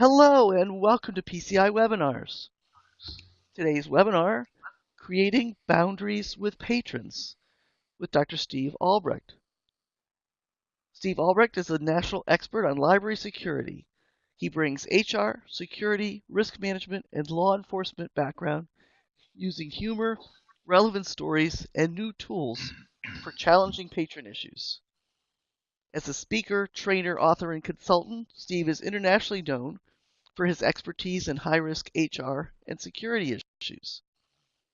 Hello and welcome to PCI Webinars. Today's webinar, Creating Boundaries with Patrons, with Dr. Steve Albrecht. Steve Albrecht is a national expert on library security. He brings HR, security, risk management, and law enforcement background using humor, relevant stories, and new tools for challenging patron issues. As a speaker, trainer, author, and consultant, Steve is internationally known for his expertise in high-risk HR and security issues.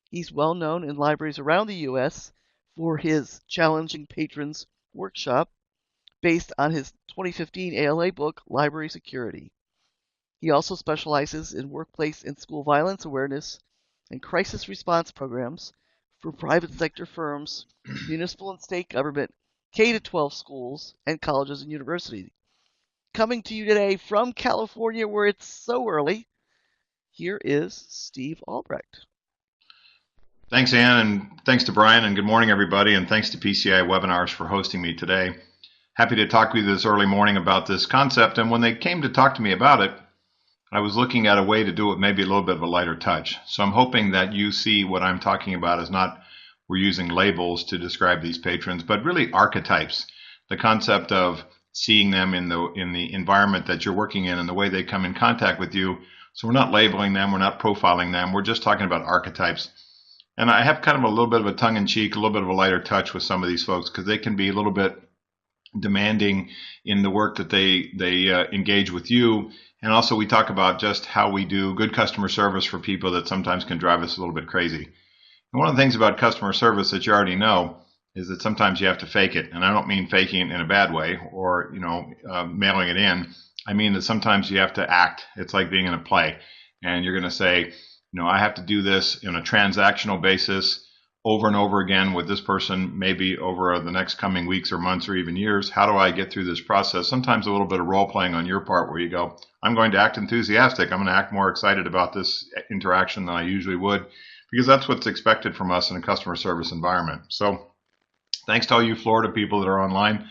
He's well known in libraries around the U.S. for his Challenging Patrons workshop based on his 2015 ALA book, Library Security. He also specializes in workplace and school violence awareness and crisis response programs for private sector firms, municipal and state government, K-12 schools, and colleges and universities. Coming to you today from California, where it's so early, here is Steve Albrecht. Thanks, Ann, and thanks to Brian, and good morning, everybody, and thanks to PCI Webinars for hosting me today. Happy to talk with you this early morning about this concept, and when they came to talk to me about it, I was looking at a way to do it maybe a little bit of a lighter touch. So I'm hoping that you see what I'm talking about is not we're using labels to describe these patrons, but really archetypes, the concept of seeing them in the environment that you're working in and the way they come in contact with you. So we're not labeling them, we're not profiling them, we're just talking about archetypes. And I have kind of a little bit of a tongue-in-cheek, a little bit of a lighter touch with some of these folks because they can be a little bit demanding in the work that they engage with you. And also we talk about just how we do good customer service for people that sometimes can drive us a little bit crazy. And one of the things about customer service that you already know is that sometimes you have to fake it. And I don't mean faking it in a bad way or, mailing it in. I mean that sometimes you have to act. It's like being in a play. And you're going to say, I have to do this on a transactional basis over and over again with this person, maybe over the next coming weeks or months or even years. How do I get through this process? Sometimes a little bit of role playing on your part where you go, I'm going to act enthusiastic. I'm going to act more excited about this interaction than I usually would because that's what's expected from us in a customer service environment. So thanks to all you Florida people that are online.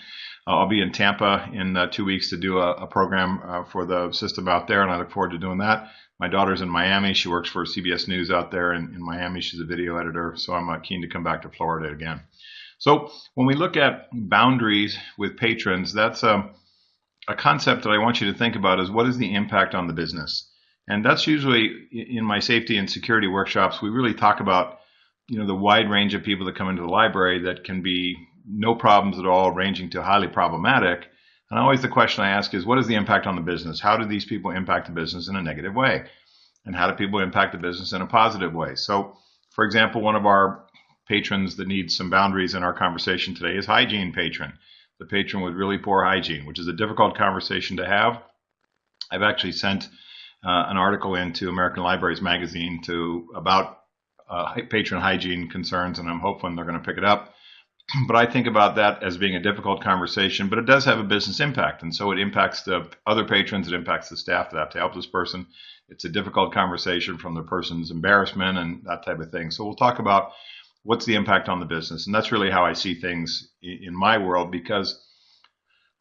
I'll be in Tampa in 2 weeks to do a program for the system out there, and I look forward to doing that. My daughter's in Miami. She works for CBS News out there in Miami. She's a video editor, so I'm keen to come back to Florida again. So when we look at boundaries with patrons, that's a concept that I want you to think about is what is the impact on the business? And that's usually in my safety and security workshops. We really talk about the wide range of people that come into the library that can be no problems at all, ranging to highly problematic. And always the question I ask is, what is the impact on the business? How do these people impact the business in a negative way? And how do people impact the business in a positive way? So, for example, one of our patrons that needs some boundaries in our conversation today is hygiene patron. The patron with really poor hygiene, which is a difficult conversation to have. I've actually sent an article into American Libraries Magazine about patron hygiene concerns, and I'm hoping they're going to pick it up. But I think about that as being a difficult conversation, but it does have a business impact. And so it impacts the other patrons, it impacts the staff that have to help this person. It's a difficult conversation from the person's embarrassment and that type of thing. So we'll talk about what's the impact on the business. And that's really how I see things in my world, because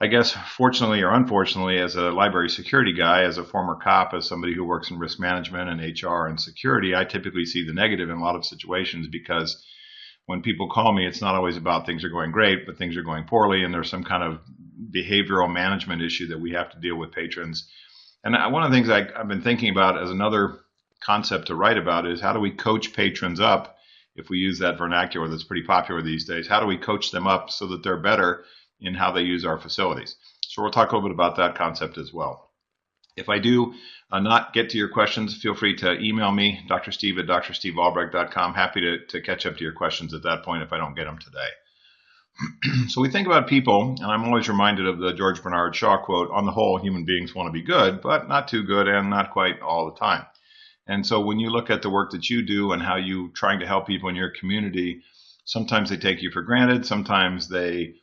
I guess fortunately or unfortunately, as a library security guy, as a former cop, as somebody who works in risk management and HR and security, I typically see the negative in a lot of situations because when people call me, it's not always about things are going great, but things are going poorly, and there's some kind of behavioral management issue that we have to deal with patrons. And one of the things I've been thinking about as another concept to write about is how do we coach patrons up, if we use that vernacular that's pretty popular these days, how do we coach them up so that they're better in how they use our facilities? So we'll talk a little bit about that concept as well. If I do not get to your questions, feel free to email me, drsteve@drstevealbrecht.com. Happy to catch up to your questions at that point if I don't get them today. So we think about people, and I'm always reminded of the George Bernard Shaw quote, on the whole, human beings want to be good, but not too good and not quite all the time. And so when you look at the work that you do and how you're trying to help people in your community, sometimes they take you for granted, sometimes they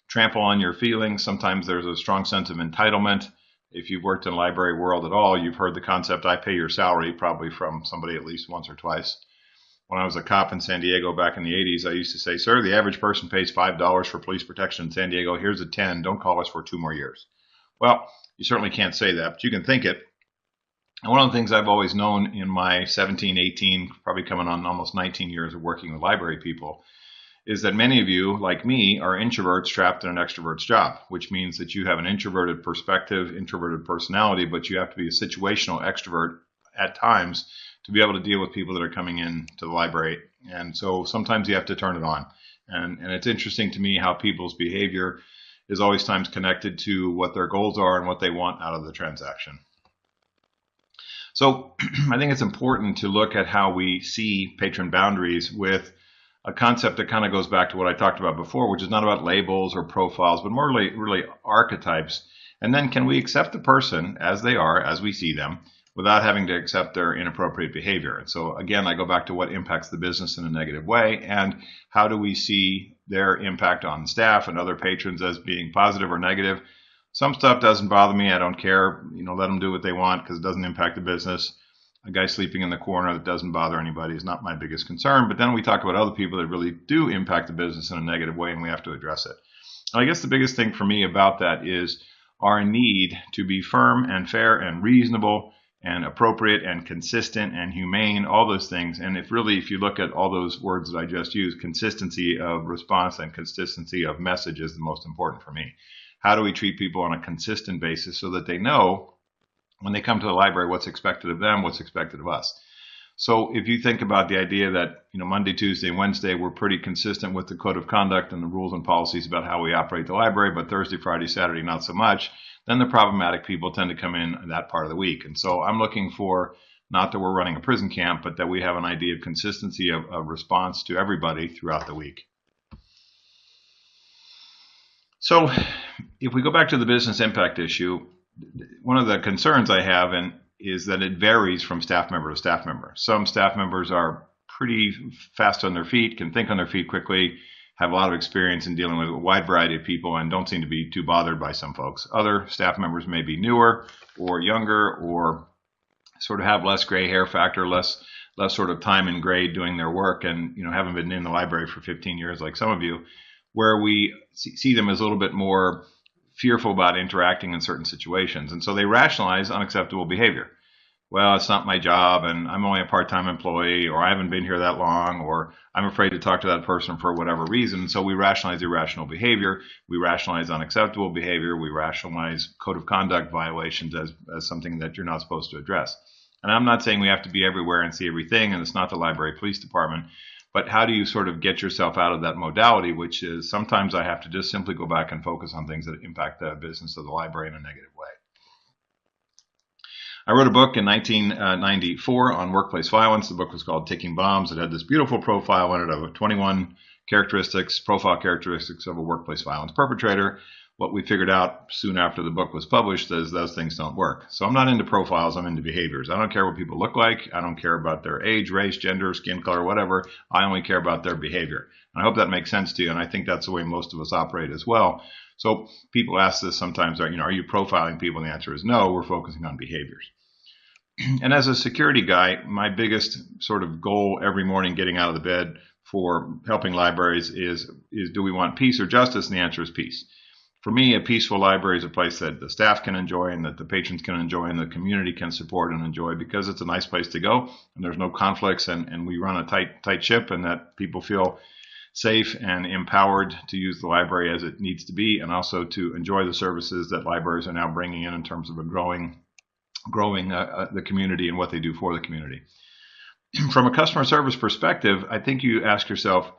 trample on your feelings, sometimes there's a strong sense of entitlement. If you've worked in the library world at all, you've heard the concept, I pay your salary, probably from somebody at least once or twice. When I was a cop in San Diego back in the 80s, I used to say, sir, the average person pays $5 for police protection in San Diego. Here's a 10. Don't call us for 2 more years. Well, you certainly can't say that, but you can think it. And one of the things I've always known in my 17, 18, probably coming on almost 19 years of working with library people is that many of you, like me, are introverts trapped in an extrovert's job, which means that you have an introverted perspective, introverted personality, but you have to be a situational extrovert at times to be able to deal with people that are coming in to the library. And so sometimes you have to turn it on. And it's interesting to me how people's behavior is always times connected to what their goals are and what they want out of the transaction. So I think it's important to look at how we see patron boundaries with a concept that kind of goes back to what I talked about before, which is not about labels or profiles, but more really archetypes. And then can we accept the person as they are, as we see them, without having to accept their inappropriate behavior? And so again, I go back to what impacts the business in a negative way, and how do we see their impact on staff and other patrons as being positive or negative. Some stuff doesn't bother me. I don't care. Let them do what they want because it doesn't impact the business. A guy sleeping in the corner that doesn't bother anybody is not my biggest concern. But then we talk about other people that really do impact the business in a negative way, and we have to address it. And I guess the biggest thing for me about that is our need to be firm and fair and reasonable and appropriate and consistent and humane, all those things. And if you look at all those words that I just used, consistency of response and consistency of message is the most important for me. How do we treat people on a consistent basis so that they know when they come to the library what's expected of them, what's expected of us? So if you think about the idea that Monday, Tuesday, Wednesday, we're pretty consistent with the code of conduct and the rules and policies about how we operate the library, but Thursday, Friday, Saturday, not so much, then the problematic people tend to come in that part of the week. And so I'm looking for not that we're running a prison camp, but that we have an idea of consistency of response to everybody throughout the week. So if we go back to the business impact issue, one of the concerns I have is that it varies from staff member to staff member. Some staff members are pretty fast on their feet, can think on their feet quickly, have a lot of experience in dealing with a wide variety of people, and don't seem to be too bothered by some folks. Other staff members may be newer or younger or sort of have less gray hair factor, less sort of time and grade doing their work, and haven't been in the library for 15 years like some of you, where we see them as a little bit more fearful about interacting in certain situations. And so they rationalize unacceptable behavior. Well, it's not my job, and I'm only a part-time employee, or I haven't been here that long, or I'm afraid to talk to that person for whatever reason. And so we rationalize irrational behavior. We rationalize unacceptable behavior. We rationalize code of conduct violations as something that you're not supposed to address. And I'm not saying we have to be everywhere and see everything, and it's not the library police department. But how do you sort of get yourself out of that modality, which is sometimes I have to just simply go back and focus on things that impact the business of the library in a negative way. I wrote a book in 1994 on workplace violence. The book was called Ticking Bombs. It had this beautiful profile in it of 21 profile characteristics of a workplace violence perpetrator. What we figured out soon after the book was published is those things don't work. So I'm not into profiles, I'm into behaviors. I don't care what people look like. I don't care about their age, race, gender, skin color, whatever. I only care about their behavior. And I hope that makes sense to you, and I think that's the way most of us operate as well. So people ask this sometimes, are you profiling people? And the answer is no, we're focusing on behaviors. And as a security guy, my biggest sort of goal every morning getting out of the bed for helping libraries is do we want peace or justice? And the answer is peace. For me, a peaceful library is a place that the staff can enjoy and that the patrons can enjoy and the community can support and enjoy, because it's a nice place to go and there's no conflicts, and we run a tight ship, and that people feel safe and empowered to use the library as it needs to be, and also to enjoy the services that libraries are now bringing in terms of growing the community and what they do for the community. From a customer service perspective, I think you ask yourself,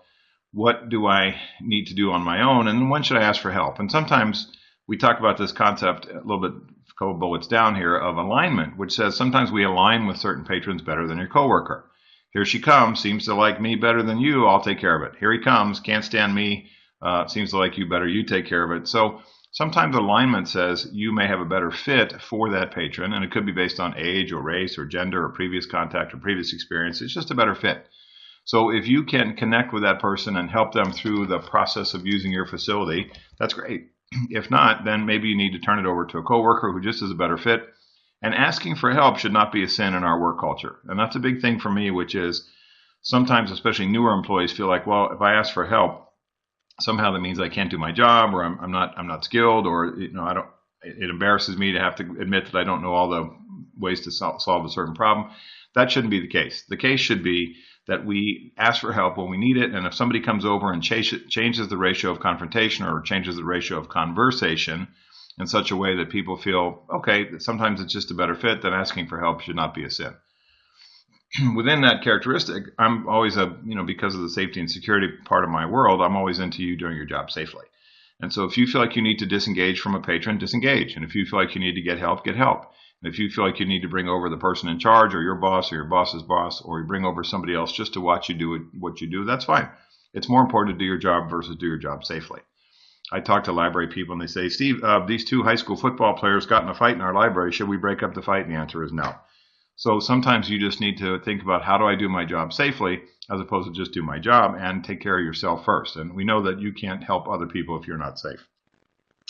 what do I need to do on my own, and when should I ask for help? And sometimes we talk about this concept a little bit, a couple bullets down here, of alignment, which says sometimes we align with certain patrons better than your coworker. Here she comes, seems to like me better than you, I'll take care of it. Here he comes, can't stand me, seems to like you better, you take care of it. So sometimes alignment says you may have a better fit for that patron, and it could be based on age or race or gender or previous contact or previous experience. It's just a better fit. So if you can connect with that person and help them through the process of using your facility, that's great. If not, then maybe you need to turn it over to a coworker who just is a better fit. And asking for help should not be a sin in our work culture. And that's a big thing for me, which is sometimes, especially newer employees, feel like, well, if I ask for help, somehow that means I can't do my job, or I'm not skilled, or I don't. It embarrasses me to have to admit that I don't know all the ways to solve a certain problem. That shouldn't be the case. The case should be that we ask for help when we need it, and if somebody comes over and changes the ratio of confrontation or changes the ratio of conversation in such a way that people feel, okay, sometimes it's just a better fit, then asking for help should not be a sin. Within that characteristic, I'm always because of the safety and security part of my world, I'm always into you doing your job safely. And so if you feel like you need to disengage from a patron, disengage. And if you feel like you need to get help, get help. And if you feel like you need to bring over the person in charge or your boss's boss, or you bring over somebody else just to watch you do what you do, that's fine. It's more important to do your job versus do your job safely. I talk to library people and they say, Steve, these two high school football players got in a fight in our library. Should we break up the fight? And the answer is no. So sometimes you just need to think about how do I do my job safely as opposed to just do my job and take care of yourself first. And we know that you can't help other people if you're not safe.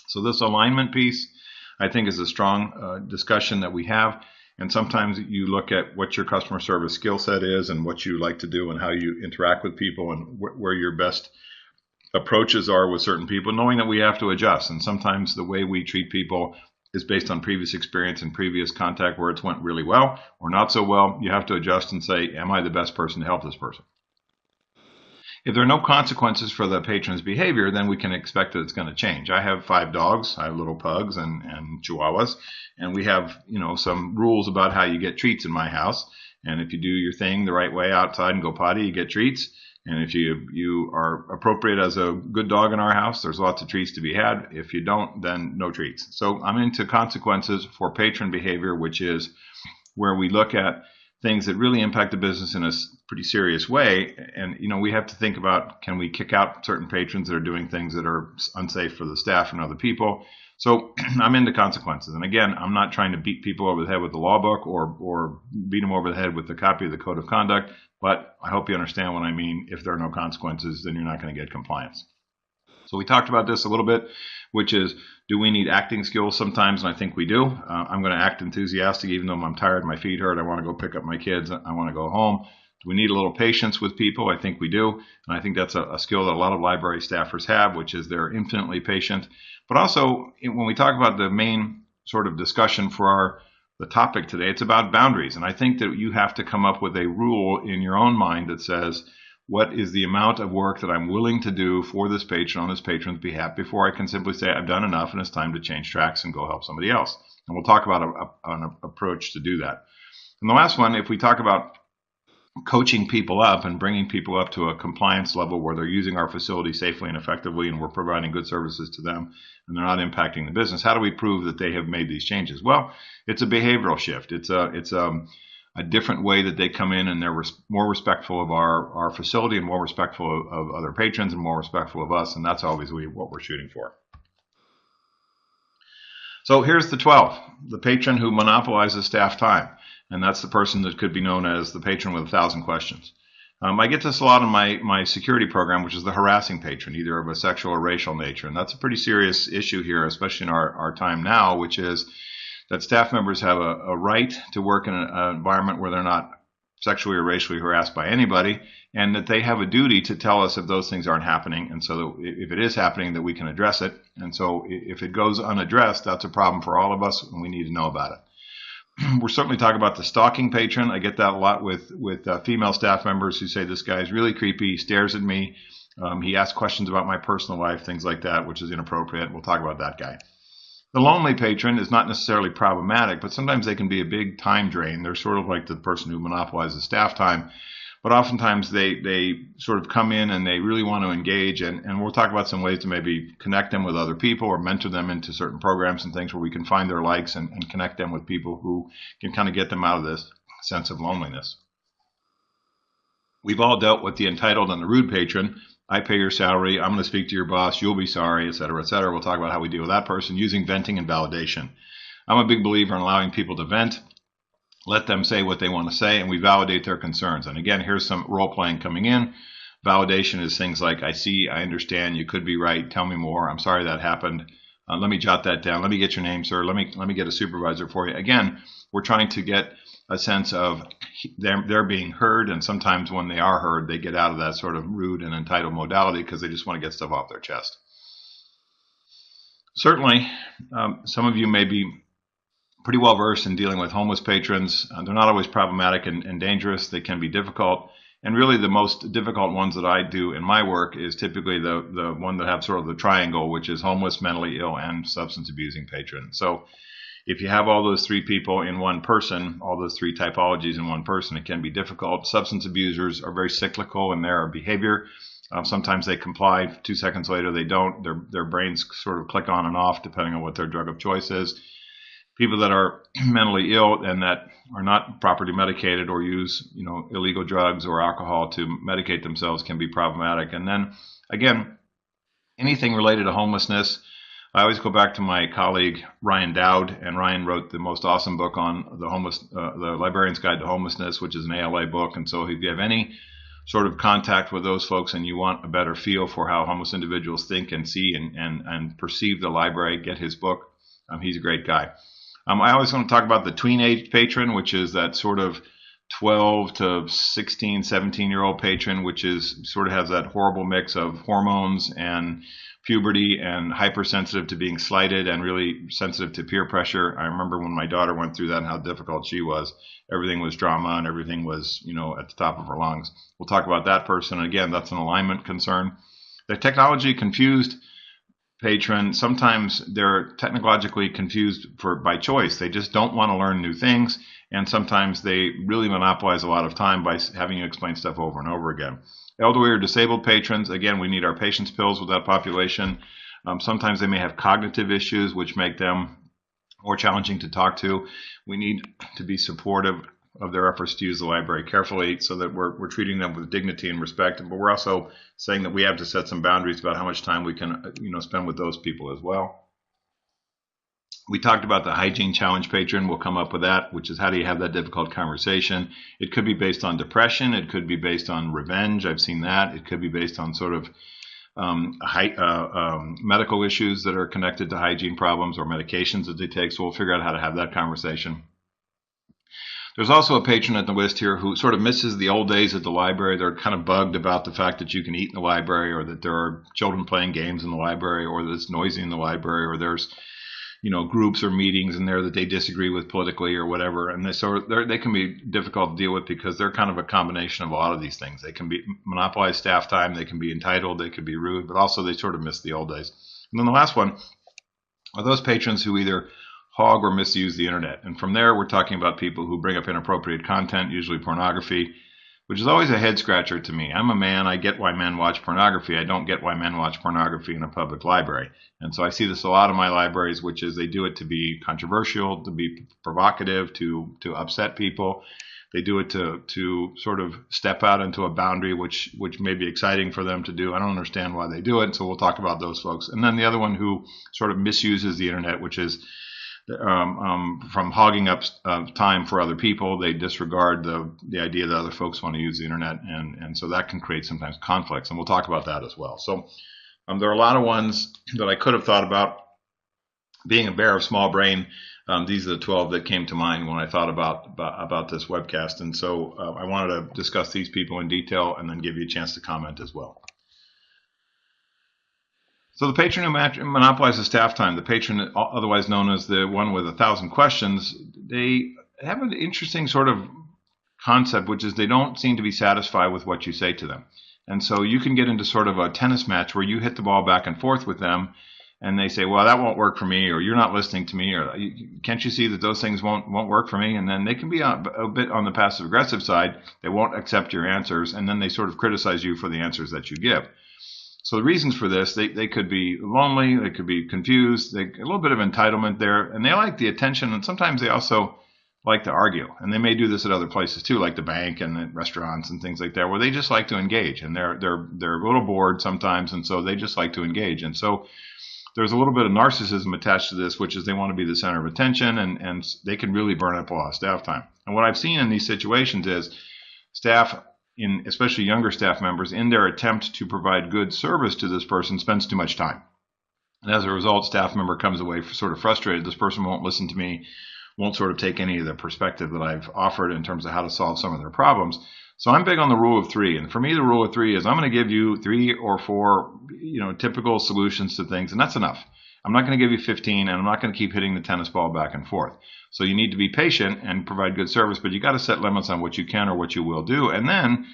So this alignment piece, I think, is a strong discussion that we have. And sometimes you look at what your customer service skill set is and what you like to do and how you interact with people and where your best approaches are with certain people, knowing that we have to adjust. And sometimes the way we treat people is based on previous experience and previous contact where it's went really well or not so well. You have to adjust and say, am I the best person to help this person? If there are no consequences for the patron's behavior, then we can expect that it's going to change. I have 5 dogs. I have little pugs and chihuahuas, and we have some rules about how you get treats in my house. And if you do your thing the right way outside and go potty, you get treats. And if you are appropriate as a good dog in our house, there's lots of treats to be had. If you don't, then no treats. So I'm into consequences for patron behavior, which is where we look at things that really impact the business in a pretty serious way. And, we have to think about, can we kick out certain patrons that are doing things that are unsafe for the staff and other people? So I'm into consequences. And again, I'm not trying to beat people over the head with the law book or beat them over the head with the copy of the code of conduct. But I hope you understand what I mean. If there are no consequences, then you're not going to get compliance. So we talked about this a little bit, which is, do we need acting skills sometimes? And I think we do. I'm going to act enthusiastic even though I'm tired, my feet hurt, I want to go pick up my kids, I want to go home. Do we need a little patience with people? I think we do. And I think that's a skill that a lot of library staffers have, which is they're infinitely patient. But also, when we talk about the main sort of discussion for the topic today, it's about boundaries. And I think that you have to come up with a rule in your own mind that says, what is the amount of work that I'm willing to do for this patron on this patron's behalf before I can simply say I've done enough and it's time to change tracks and go help somebody else. And we'll talk about an approach to do that. And the last one, if we talk about coaching people up and bringing people up to a compliance level where they're using our facility safely and effectively and we're providing good services to them and they're not impacting the business, how do we prove that they have made these changes? Well, it's a behavioral shift. It's a different way that they come in and they're more respectful of our facility and more respectful of other patrons and more respectful of us, and that's always what we're shooting for. So here's the 12, the patron who monopolizes staff time. And that's the person that could be known as the patron with 1,000 questions. I get this a lot in my security program, which is the harassing patron, either of a sexual or racial nature. And that's a pretty serious issue here, especially in our time now, which is that staff members have a right to work in an environment where they're not sexually or racially harassed by anybody, and that they have a duty to tell us if those things aren't happening. And so that if it is happening, that we can address it. And so if it goes unaddressed, that's a problem for all of us, and we need to know about it. We're certainly talking about the stalking patron. I get that a lot with female staff members who say, this guy is really creepy, he stares at me, he asks questions about my personal life, things like that, which is inappropriate. We'll talk about that guy. The lonely patron is not necessarily problematic, but sometimes they can be a big time drain. They're sort of like the person who monopolizes staff time. But oftentimes they sort of come in and they really want to engage, and we'll talk about some ways to maybe connect them with other people or mentor them into certain programs and things where we can find their likes and connect them with people who can kind of get them out of this sense of loneliness. We've all dealt with the entitled and the rude patron. I pay your salary, I'm going to speak to your boss, you'll be sorry, et cetera, et cetera. We'll talk about how we deal with that person using venting and validation. I'm a big believer in allowing people to vent. Let them say what they want to say, and we validate their concerns. And again, here's some role-playing coming in. Validation is things like, I see, I understand, you could be right, tell me more, I'm sorry that happened, let me jot that down, let me get your name, sir, let me get a supervisor for you. Again, we're trying to get a sense of they're being heard, and sometimes when they are heard, they get out of that sort of rude and entitled modality because they just want to get stuff off their chest. Certainly, some of you may be pretty well versed in dealing with homeless patrons. They're not always problematic and dangerous. They can be difficult. And really the most difficult ones that I do in my work is typically the one that have sort of the triangle, which is homeless, mentally ill, and substance abusing patron. So if you have all those three people in one person, all those three typologies in one person, it can be difficult. Substance abusers are very cyclical in their behavior. Sometimes they comply. 2 seconds later, they don't. Their brains sort of click on and off depending on what their drug of choice is. People that are mentally ill and that are not properly medicated or use, illegal drugs or alcohol to medicate themselves can be problematic. And then, again, anything related to homelessness, I always go back to my colleague Ryan Dowd, and Ryan wrote the most awesome book on the Librarian's Guide to Homelessness, which is an ALA book. And so if you have any sort of contact with those folks and you want a better feel for how homeless individuals think and see and perceive the library, get his book. He's a great guy. I always want to talk about the tween-age patron, which is that sort of 12 to 16, 17-year-old patron, which is sort of has that horrible mix of hormones and puberty and hypersensitive to being slighted and really sensitive to peer pressure. I remember when my daughter went through that and how difficult she was. Everything was drama and everything was, at the top of her lungs. We'll talk about that person. And again, that's an alignment concern. The technology confused patron, sometimes they're technologically confused by choice. They just don't want to learn new things, and sometimes they really monopolize a lot of time by having you explain stuff over and over again. Elderly or disabled patrons, again, we need our patience pills with that population. Sometimes they may have cognitive issues which make them more challenging to talk to. We need to be supportive of their efforts to use the library carefully so that we're treating them with dignity and respect. But we're also saying that we have to set some boundaries about how much time we can spend with those people as well. We talked about the hygiene challenge patron. We'll come up with that, which is how do you have that difficult conversation. It could be based on depression. It could be based on revenge. I've seen that. It could be based on sort of medical issues that are connected to hygiene problems or medications that they take. So we'll figure out how to have that conversation. There's also a patron at the list here who sort of misses the old days at the library. They're kind of bugged about the fact that you can eat in the library, or that there are children playing games in the library, or that it's noisy in the library, or there's groups or meetings in there that they disagree with politically or whatever. And they can be difficult to deal with because they're kind of a combination of a lot of these things. They can be monopolize staff time, they can be entitled, they can be rude, but also they sort of miss the old days. And then the last one are those patrons who either hog or misuse the internet. And from there, we're talking about people who bring up inappropriate content, usually pornography, which is always a head scratcher to me. I'm a man. I get why men watch pornography. I don't get why men watch pornography in a public library. And so I see this a lot in my libraries, which is they do it to be controversial, to be provocative, to upset people. They do it to sort of step out into a boundary, which may be exciting for them to do. I don't understand why they do it. So we'll talk about those folks. And then the other one who sort of misuses the internet, which is from hogging up time for other people. They disregard the idea that other folks want to use the internet, and so that can create sometimes conflicts, and we'll talk about that as well. So there are a lot of ones that I could have thought about. Being a bear of small brain, these are the 12 that came to mind when I thought about this webcast, and so I wanted to discuss these people in detail and then give you a chance to comment as well. So the patron who monopolizes staff time, the patron otherwise known as the one with 1,000 questions, they have an interesting sort of concept, which is they don't seem to be satisfied with what you say to them. And so you can get into sort of a tennis match where you hit the ball back and forth with them, and they say, well, that won't work for me, or you're not listening to me, or can't you see that those things won't work for me? And then they can be a bit on the passive-aggressive side. They won't accept your answers, and then they sort of criticize you for the answers that you give. So the reasons for this, they could be lonely, they could be confused, a little bit of entitlement there, and they like the attention, and sometimes they also like to argue. And they may do this at other places too, like the bank and the restaurants and things like that, where they just like to engage, and they're a little bored sometimes, and so they just like to engage. And so there's a little bit of narcissism attached to this, which is they want to be the center of attention, and they can really burn up a lot of staff time. And what I've seen in these situations is staff, especially younger staff members, in their attempt to provide good service to this person, spends too much time. And as a result, staff member comes away sort of frustrated. This person won't listen to me, won't sort of take any of the perspective that I've offered in terms of how to solve some of their problems. So I'm big on the rule of three. And for me, the rule of three is I'm going to give you 3 or 4, typical solutions to things, and that's enough. I'm not going to give you 15, and I'm not going to keep hitting the tennis ball back and forth. So you need to be patient and provide good service, but you got to set limits on what you can or what you will do. And then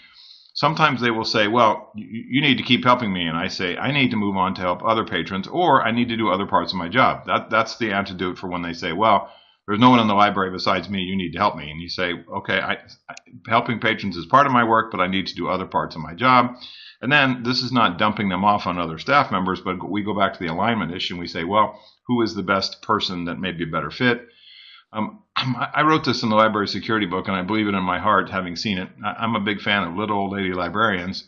sometimes they will say, well, you need to keep helping me. And I say, I need to move on to help other patrons, or I need to do other parts of my job. That's the antidote for when they say, well, there's no one in the library besides me, you need to help me. And you say, okay, helping patrons is part of my work, but I need to do other parts of my job. And then this is not dumping them off on other staff members, but we go back to the alignment issue and we say, well, who is the best person that may be a better fit? I wrote this in the library security book, and I believe it in my heart, having seen it. I'm a big fan of little old lady librarians.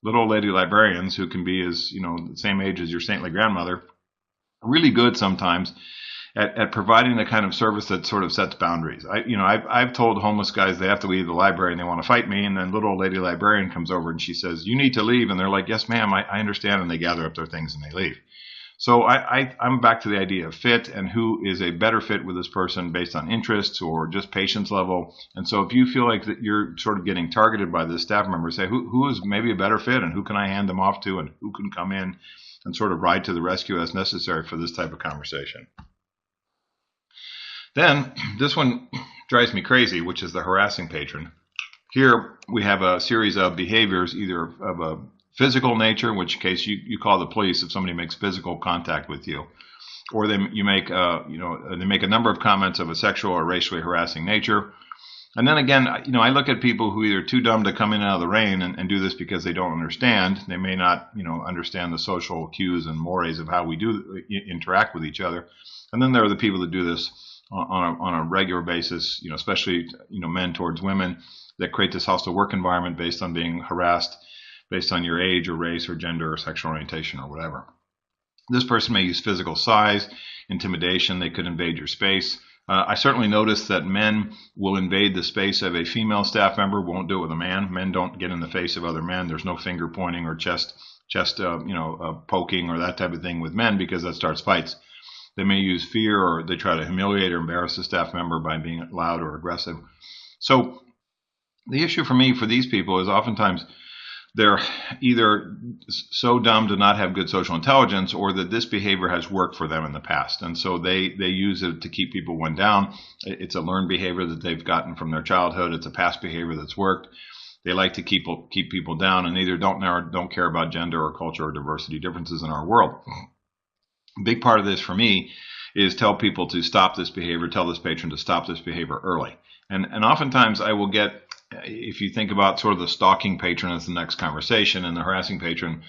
Little old lady librarians who can be as, the same age as your saintly grandmother, really good sometimes at providing the kind of service that sort of sets boundaries. I've told homeless guys they have to leave the library and they want to fight me, and then little old lady librarian comes over and she says, you need to leave, and they're like, yes ma'am, I understand, and they gather up their things and they leave. So I'm back to the idea of fit and who is a better fit with this person based on interests or just patience level. And so if you feel like that you're sort of getting targeted by this staff member, say who is maybe a better fit and who can I hand them off to and who can come in and sort of ride to the rescue as necessary for this type of conversation. Then this one drives me crazy, which is the harassing patron. Here we have a series of behaviors, either of a physical nature, in which case you call the police if somebody makes physical contact with you, or they make a number of comments of a sexual or racially harassing nature. And then again, I look at people who either are too dumb to come in out of the rain and do this because they don't understand. They may not understand the social cues and mores of how we do interact with each other. And then there are the people that do this on a regular basis, especially men towards women, that create this hostile work environment based on being harassed based on your age or race or gender or sexual orientation or whatever. This person may use physical size, intimidation. They could invade your space. I certainly notice that men will invade the space of a female staff member, won't do it with a man. Men don't get in the face of other men. There's no finger pointing or chest poking or that type of thing with men, because that starts fights. They may use fear, or they try to humiliate or embarrass a staff member by being loud or aggressive. So the issue for me for these people is oftentimes they're either so dumb to not have good social intelligence, or that this behavior has worked for them in the past. And so they use it to keep people one down. It's a learned behavior that they've gotten from their childhood. It's a past behavior that's worked. They like to keep people down, and either don't care about gender or culture or diversity differences in our world. A big part of this for me is tell people to stop this behavior, tell this patron to stop this behavior early. And oftentimes I will get, if you think about sort of the stalking patron as the next conversation and the harassing patron,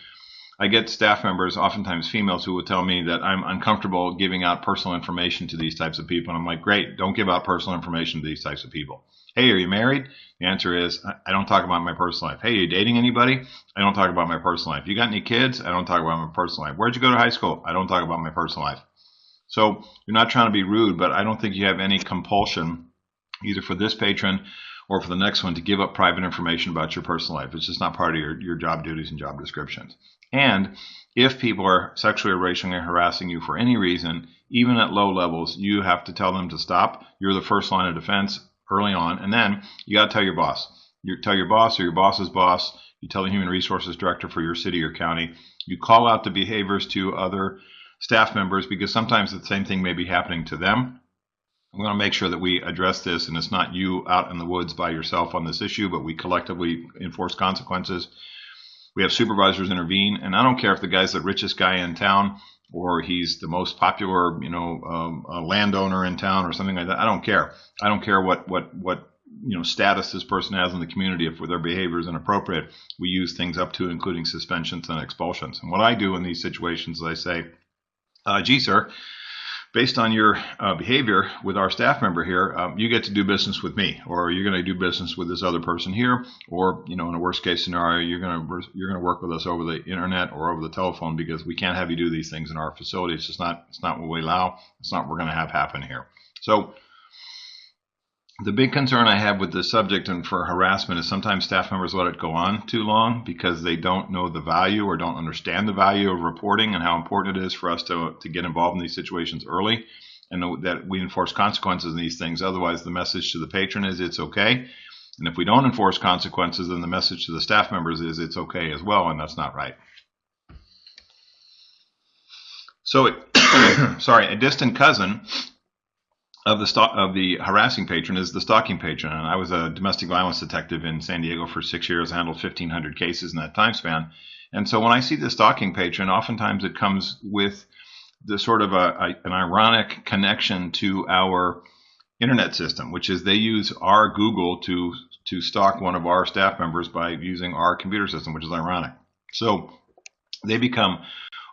I get staff members, oftentimes females, who will tell me that I'm uncomfortable giving out personal information to these types of people. And I'm like, great, don't give out personal information to these types of people. Hey, are you married? The answer is, I don't talk about my personal life. Hey, are you dating anybody? I don't talk about my personal life. You got any kids? I don't talk about my personal life. Where'd you go to high school? I don't talk about my personal life. So you're not trying to be rude, but I don't think you have any compulsion, either for this patron or for the next one, to give up private information about your personal life. It's just not part of your job duties and job descriptions. And if people are sexually or racially harassing you for any reason, even at low levels, you have to tell them to stop. You're the first line of defense early on. And then you got to tell your boss. You tell your boss or your boss's boss. You tell the human resources director for your city or county. You call out the behaviors to other staff members, because sometimes the same thing may be happening to them. We want to make sure that we address this, and it's not you out in the woods by yourself on this issue, but we collectively enforce consequences. We have supervisors intervene, and I don't care if the guy's the richest guy in town or he's the most popular, landowner in town or something like that. I don't care. I don't care what status this person has in the community. If their behavior is inappropriate, we use things up to including suspensions and expulsions. And what I do in these situations is I say, gee, sir, based on your behavior with our staff member here, you get to do business with me, or you're going to do business with this other person here, or in a worst case scenario, you're going to work with us over the internet or over the telephone, because we can't have you do these things in our facility. It's not what we allow. It's not what we're going to have happen here. So the big concern I have with this subject and for harassment is sometimes staff members let it go on too long because they don't know the value or don't understand the value of reporting and how important it is for us to get involved in these situations early, and that we enforce consequences in these things. Otherwise, the message to the patron is it's okay. And if we don't enforce consequences, then the message to the staff members is it's okay as well, and that's not right. So sorry, a distant cousin of the harassing patron is the stalking patron. And I was a domestic violence detective in San Diego for 6 years. I handled 1,500 cases in that time span. And so when I see the stalking patron, oftentimes it comes with the sort of an ironic connection to our internet system, which is they use our Google to stalk one of our staff members by using our computer system, which is ironic. So they become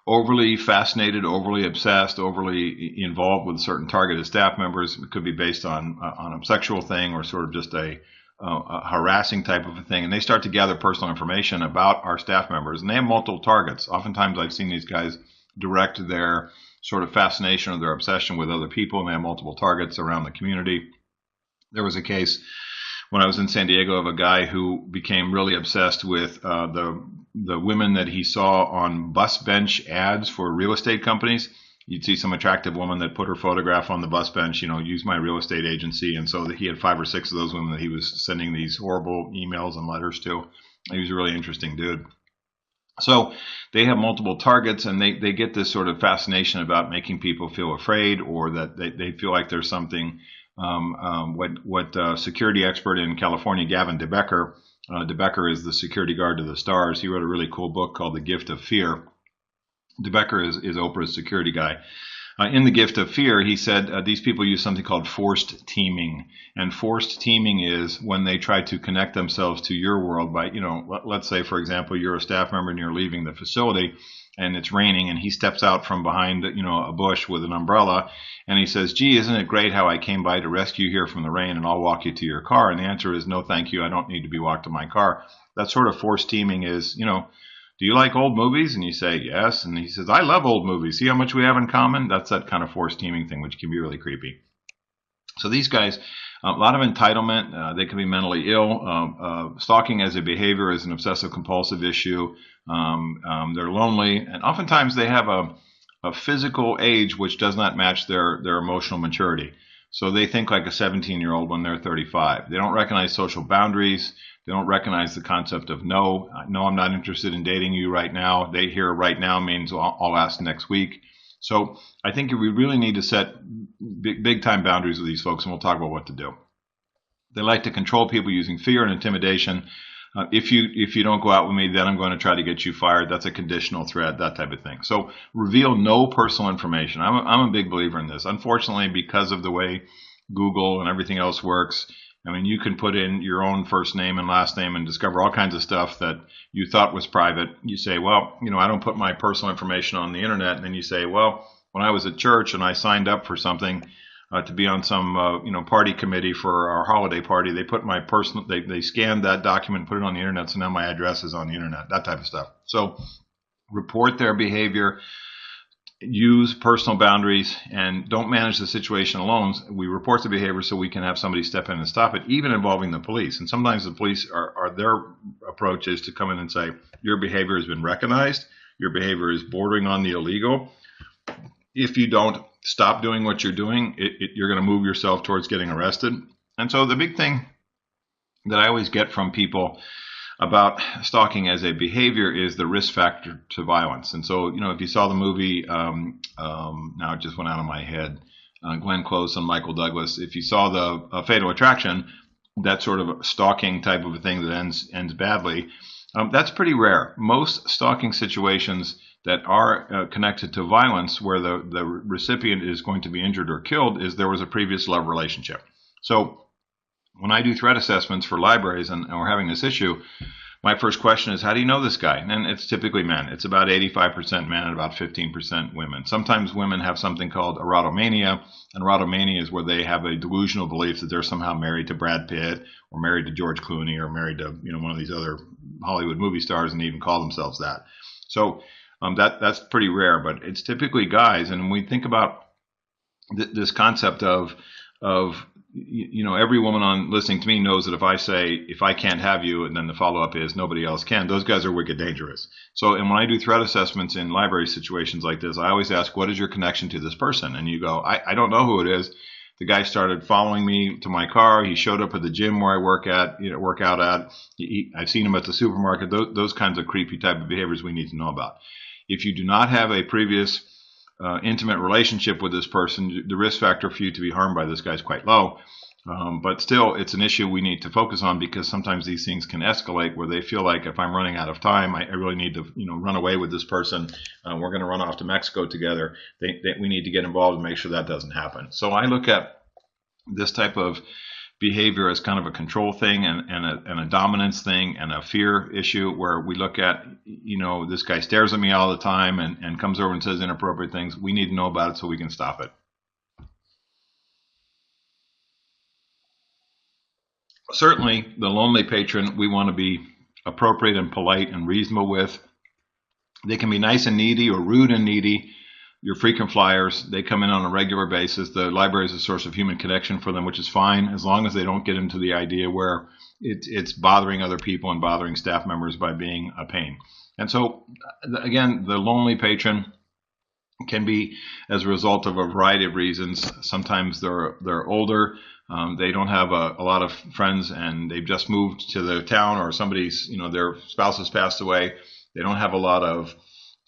overly fascinated, overly obsessed, overly involved with certain targeted staff members. It could be based on a sexual thing or sort of just a harassing type of a thing. And they start to gather personal information about our staff members. And they have multiple targets. Oftentimes I've seen these guys direct their sort of fascination or their obsession with other people, and they have multiple targets around the community. There was a case when I was in San Diego of a guy who became really obsessed with the women that he saw on bus bench ads for real estate companies. You'd see some attractive woman that put her photograph on the bus bench, use my real estate agency. And so he had 5 or 6 of those women that he was sending these horrible emails and letters to. He was a really interesting dude. So they have multiple targets, and they get this sort of fascination about making people feel afraid, or that they feel like there's something. What security expert in California, Gavin DeBecker is the security guard to the stars. He wrote a really cool book called The Gift of Fear. DeBecker is Oprah's security guy. In The Gift of Fear, he said these people use something called forced teaming. And forced teaming is when they try to connect themselves to your world by, let's say, for example, you're a staff member and you're leaving the facility and it's raining, and he steps out from behind, a bush with an umbrella, and he says, "Gee, isn't it great how I came by to rescue you here from the rain, and I'll walk you to your car?" And the answer is, "No, thank you. I don't need to be walked to my car." That sort of forced teaming is, "Do you like old movies?" And you say, "Yes." And he says, "I love old movies. See how much we have in common?" That's that kind of forced teaming thing, which can be really creepy. So these guys, a lot of entitlement. They can be mentally ill. Stalking as a behavior is an obsessive compulsive issue. They're lonely, and oftentimes they have a physical age which does not match their emotional maturity. So they think like a 17-year-old when they're 35. They don't recognize social boundaries. They don't recognize the concept of no. No, I'm not interested in dating you right now. They hear right now means I'll ask next week. So I think we really need to set big time boundaries with these folks, and we'll talk about what to do. They like to control people using fear and intimidation. If you don't go out with me, then I'm going to try to get you fired. That's a conditional threat, that type of thing. So reveal no personal information. I'm a big believer in this. Unfortunately, because of the way Google and everything else works, I mean, you can put in your own first name and last name and discover all kinds of stuff that you thought was private. You say, well, I don't put my personal information on the internet. And then you say, well, when I was at church and I signed up for something to be on some, party committee for our holiday party, they put my personal, they scanned that document, put it on the internet. So now my address is on the internet, that type of stuff. So report their behavior. Use personal boundaries, and don't manage the situation alone. We report the behavior so we can have somebody step in and stop it, even involving the police. And sometimes the police are their approach is to come in and say, your behavior has been recognized. Your behavior is bordering on the illegal. If you don't stop doing what you're doing, you're going to move yourself towards getting arrested. And so the big thing that I always get from people about stalking as a behavior is the risk factor to violence. And so, if you saw the movie, now it just went out of my head, Glenn Close and Michael Douglas, if you saw the Fatal Attraction, that sort of stalking type of a thing that ends badly, that's pretty rare. Most stalking situations that are connected to violence, where the recipient is going to be injured or killed, is there was a previous love relationship. So when I do threat assessments for libraries and we're having this issue, my first question is, how do you know this guy? And it's typically men. It's about 85% men and about 15% women. Sometimes women have something called erotomania, and erotomania is where they have a delusional belief that they're somehow married to Brad Pitt or married to George Clooney or married to one of these other Hollywood movie stars, and even call themselves that. So that's pretty rare, but it's typically guys. And when we think about this concept of every woman listening to me knows that if I say, if I can't have you, and then the follow-up is nobody else can, those guys are wicked dangerous. So, and when I do threat assessments in library situations like this, I always ask, what is your connection to this person? And you go, I don't know who it is. The guy started following me to my car. He showed up at the gym where I work out at. I've seen him at the supermarket. Those kinds of creepy type of behaviors we need to know about. If you do not have a previous intimate relationship with this person, the risk factor for you to be harmed by this guy is quite low. But still, it's an issue we need to focus on, because sometimes these things can escalate where they feel like, if I'm running out of time, I really need to, run away with this person. We're going to run off to Mexico together. We need to get involved and make sure that doesn't happen. So I look at this type of behavior as kind of a control thing and a dominance thing and a fear issue, where we look at, this guy stares at me all the time and comes over and says inappropriate things. We need to know about it so we can stop it. Certainly, the lonely patron, we want to be appropriate and polite and reasonable with. They can be nice and needy or rude and needy. Your frequent flyers, they come in on a regular basis. The library is a source of human connection for them, which is fine, as long as they don't get into the idea where it's bothering other people and bothering staff members by being a pain. And so, again, the lonely patron can be as a result of a variety of reasons. Sometimes they're older. They don't have a lot of friends, and they've just moved to the town, or somebody's, their spouse has passed away. They don't have a lot of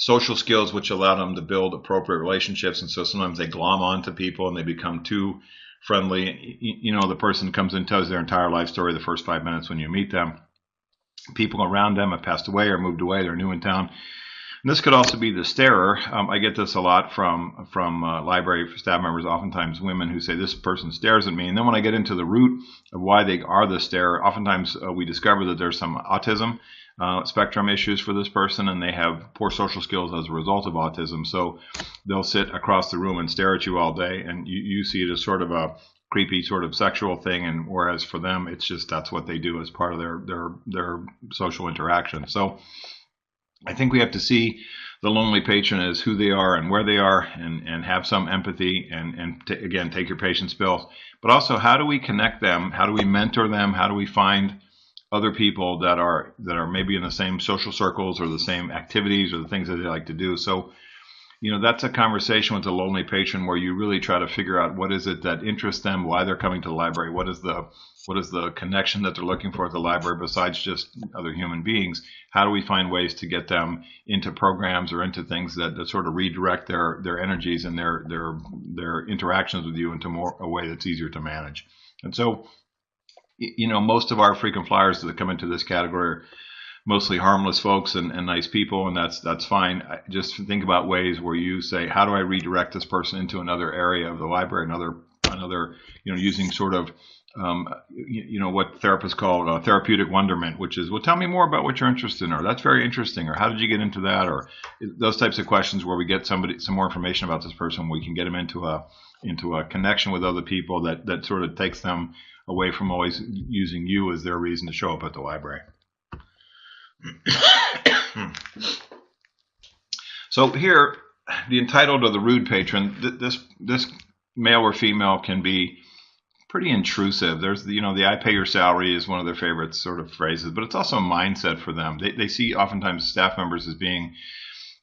social skills which allow them to build appropriate relationships, and so sometimes they glom onto people and they become too friendly. The person comes in and tells their entire life story the first 5 minutes when you meet them. People around them have passed away or moved away. They're new in town. And this could also be the starer. I get this a lot from library staff members, oftentimes women, who say, this person stares at me. And then when I get into the root of why they are the starer, oftentimes we discover that there's some autism spectrum issues for this person, and they have poor social skills as a result of autism. So they'll sit across the room and stare at you all day, and you see it as sort of a creepy sort of sexual thing, and whereas for them it's just that's what they do as part of their social interaction. So I think we have to see the lonely patron as who they are and where they are, and have some empathy, and again, take your patient's bills. But also, how do we connect them? How do we mentor them? How do we find other people that are maybe in the same social circles or the same activities or the things that they like to do? So, that's a conversation with the lonely patron where you really try to figure out what is it that interests them, why they're coming to the library, what is the connection that they're looking for at the library besides just other human beings. How do we find ways to get them into programs or into things that sort of redirect their energies and their interactions with you into a way that's easier to manage? And so, most of our frequent flyers that come into this category are mostly harmless folks and nice people, and that's fine. Just think about ways where you say, how do I redirect this person into another area of the library, another using sort of what therapists call therapeutic wonderment, which is, well, tell me more about what you're interested in, or that's very interesting, or how did you get into that, or those types of questions where we get some more information about this person. We can get them into a connection with other people that sort of takes them away from always using you as their reason to show up at the library. So here, the entitled or the rude patron, this male or female can be pretty intrusive. There's the I pay your salary is one of their favorite sort of phrases, but it's also a mindset for them. They see oftentimes staff members as being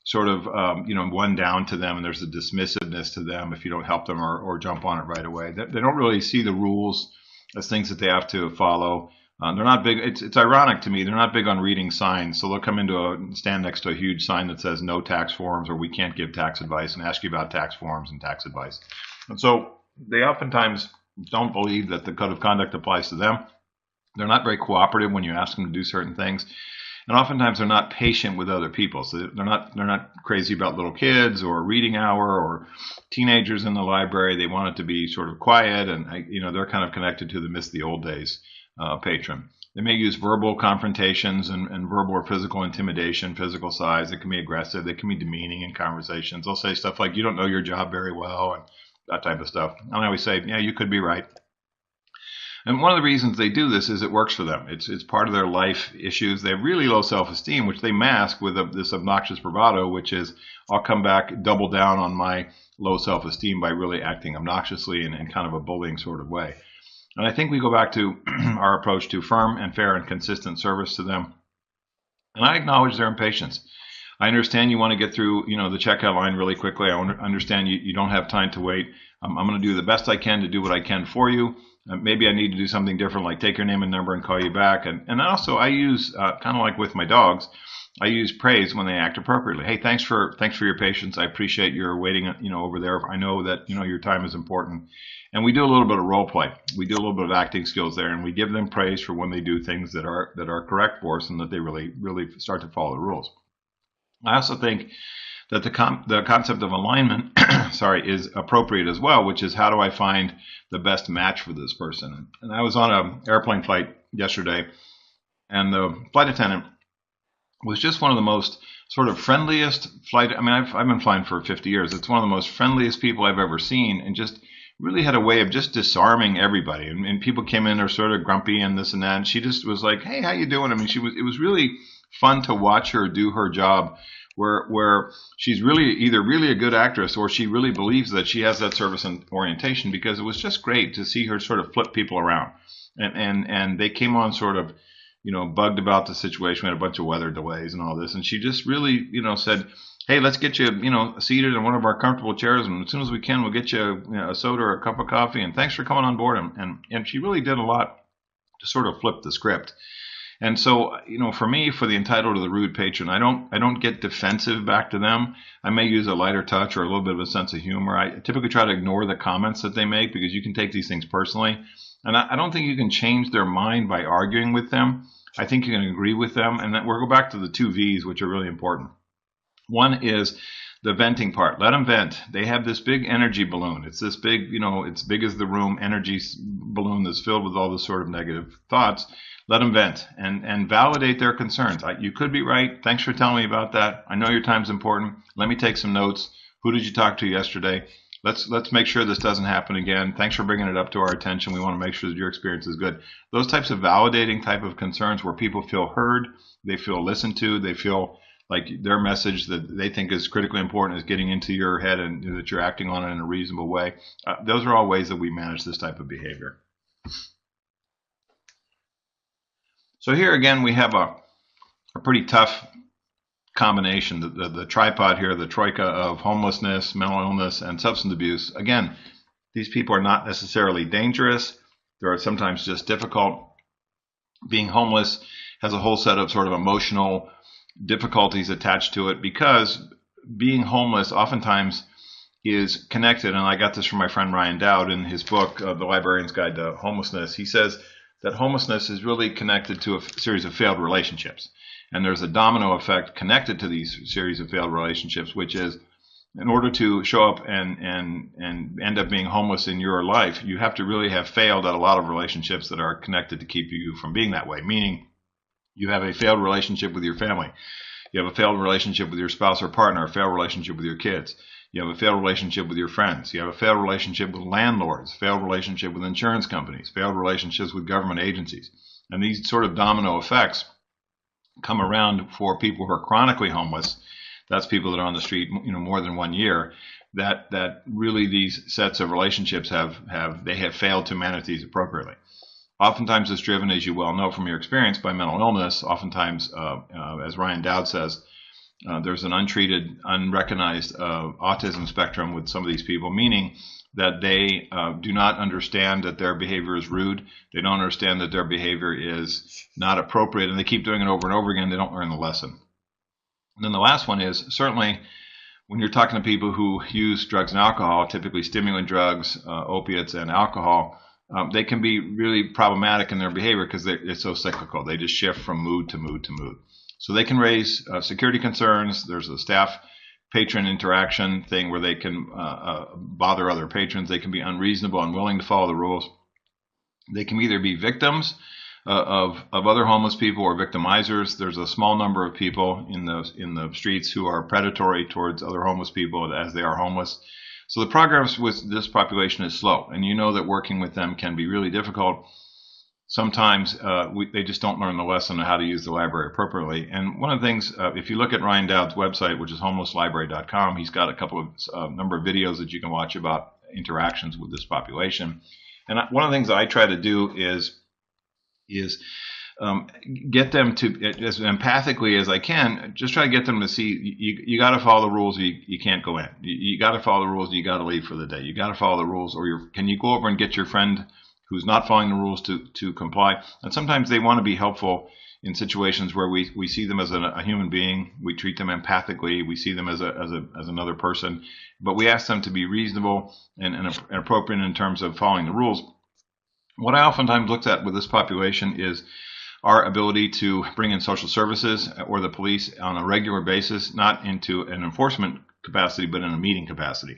sort of one down to them, and there's a dismissiveness to them if you don't help them or jump on it right away. They don't really see the rules as things that they have to follow. They're not big. It's ironic to me. They're not big on reading signs. So they'll stand next to a huge sign that says no tax forms, or we can't give tax advice, and ask you about tax forms and tax advice. And so they oftentimes don't believe that the code of conduct applies to them. They're not very cooperative when you ask them to do certain things. And oftentimes they're not patient with other people. So they're not crazy about little kids or reading hour or teenagers in the library. They want it to be sort of quiet, and they're kind of connected to the miss the old days patron. They may use verbal confrontations and verbal or physical intimidation, physical size. They can be aggressive. They can be demeaning in conversations. They'll say stuff like, you don't know your job very well, and that type of stuff. And I always say, yeah, you could be right. And one of the reasons they do this is it works for them. It's part of their life issues. They have really low self-esteem, which they mask with this obnoxious bravado, which is, I'll come back, double down on my low self-esteem by really acting obnoxiously in kind of a bullying sort of way. And I think we go back to our approach to firm and fair and consistent service to them. And I acknowledge their impatience. I understand you want to get through, the checkout line really quickly. I understand you don't have time to wait. I'm going to do the best I can to do what I can for you. Maybe I need to do something different, like take your name and number and call you back. And also I use, kind of like with my dogs, I use praise when they act appropriately. Hey, thanks for your patience. I appreciate your waiting, over there. I know that, your time is important. And we do a little bit of role play. We do a little bit of acting skills there, and we give them praise for when they do things that are correct for us and that they really, really start to follow the rules. I also think that the concept of alignment, is appropriate as well, which is how do I find the best match for this person? And I was on an airplane flight yesterday, and the flight attendant was just one of the most sort of friendliest flight. I mean, I've been flying for 50 years. It's one of the most friendliest people I've ever seen, and just really had a way of just disarming everybody. And people came in, they're sort of grumpy and this and that, and she just was like, "Hey, how you doing?" I mean, it was really fun to watch her do her job, where she's either really a good actress or she really believes that she has that service and orientation, because it was just great to see her sort of flip people around. And they came on sort of, bugged about the situation. We had a bunch of weather delays and all this, and she just really, said, "Hey, let's get you, seated in one of our comfortable chairs, and as soon as we can, we'll get you, a soda or a cup of coffee, and thanks for coming on board." And she really did a lot to sort of flip the script. And so, for me, for the entitled or the rude patron, I don't get defensive back to them. I may use a lighter touch or a little bit of a sense of humor. I typically try to ignore the comments that they make, because you can take these things personally. And I don't think you can change their mind by arguing with them. I think you can agree with them. And then we'll go back to the 2 V's, which are really important. One is the venting part. Let them vent. They have this big energy balloon. It's this big, it's big as the room, energy balloon that's filled with all this sort of negative thoughts. Let them vent and validate their concerns. You could be right. Thanks for telling me about that. I know your time's important. Let me take some notes. Who did you talk to yesterday? Let's make sure this doesn't happen again. Thanks for bringing it up to our attention. We want to make sure that your experience is good. Those types of validating type of concerns where people feel heard, they feel listened to, they feel like their message that they think is critically important is getting into your head and that you're acting on it in a reasonable way. Those are all ways that we manage this type of behavior. So here again, we have a pretty tough combination, the tripod here, the troika of homelessness, mental illness, and substance abuse. Again, these people are not necessarily dangerous. They're sometimes just difficult. Being homeless has a whole set of sort of emotional difficulties attached to it, because being homeless oftentimes is connected, and I got this from my friend Ryan Dowd in his book, The Librarian's Guide to Homelessness. He says that homelessness is really connected to a series of failed relationships. And there's a domino effect connected to these series of failed relationships, which is, in order to show up and end up being homeless in your life, you have to really have failed at a lot of relationships that are connected to keep you from being that way. Meaning, you have a failed relationship with your family. You have a failed relationship with your spouse or partner, a failed relationship with your kids. You have a failed relationship with your friends. You have a failed relationship with landlords, failed relationship with insurance companies, failed relationships with government agencies. And these sort of domino effects come around for people who are chronically homeless. That's people that are on the street, more than 1 year. That really these sets of relationships have failed to manage these appropriately. Oftentimes it's driven, as you well know from your experience, by mental illness. Oftentimes, as Ryan Dowd says, there's an untreated, unrecognized autism spectrum with some of these people, meaning that they do not understand that their behavior is rude. They don't understand that their behavior is not appropriate, and they keep doing it over and over again. They don't learn the lesson. And then the last one is, certainly when you're talking to people who use drugs and alcohol, typically stimulant drugs, opiates, and alcohol, they can be really problematic in their behavior because it's so cyclical. They just shift from mood to mood to mood. So they can raise security concerns. There's a staff patron interaction thing where they can bother other patrons. They can be unreasonable, unwilling to follow the rules. They can either be victims of other homeless people or victimizers. There's a small number of people in the streets who are predatory towards other homeless people as they are homeless. So the progress with this population is slow, and you know that working with them can be really difficult. Sometimes they just don't learn the lesson on how to use the library appropriately. And one of the things, if you look at Ryan Dowd's website, which is homelesslibrary.com, he's got a couple of number of videos that you can watch about interactions with this population. And one of the things that I try to do is get them to, as empathically as I can, just try to get them to see you got to follow the rules. You can't go in. You got to follow the rules. You got to leave for the day. You got to follow the rules, or can you go over and get your friend who's not following the rules to comply? And sometimes they want to be helpful in situations where we see them as a human being, we treat them empathically, we see them as another person, but we ask them to be reasonable and appropriate in terms of following the rules. What I oftentimes looked at with this population is our ability to bring in social services or the police on a regular basis, not into an enforcement capacity, but in a meeting capacity.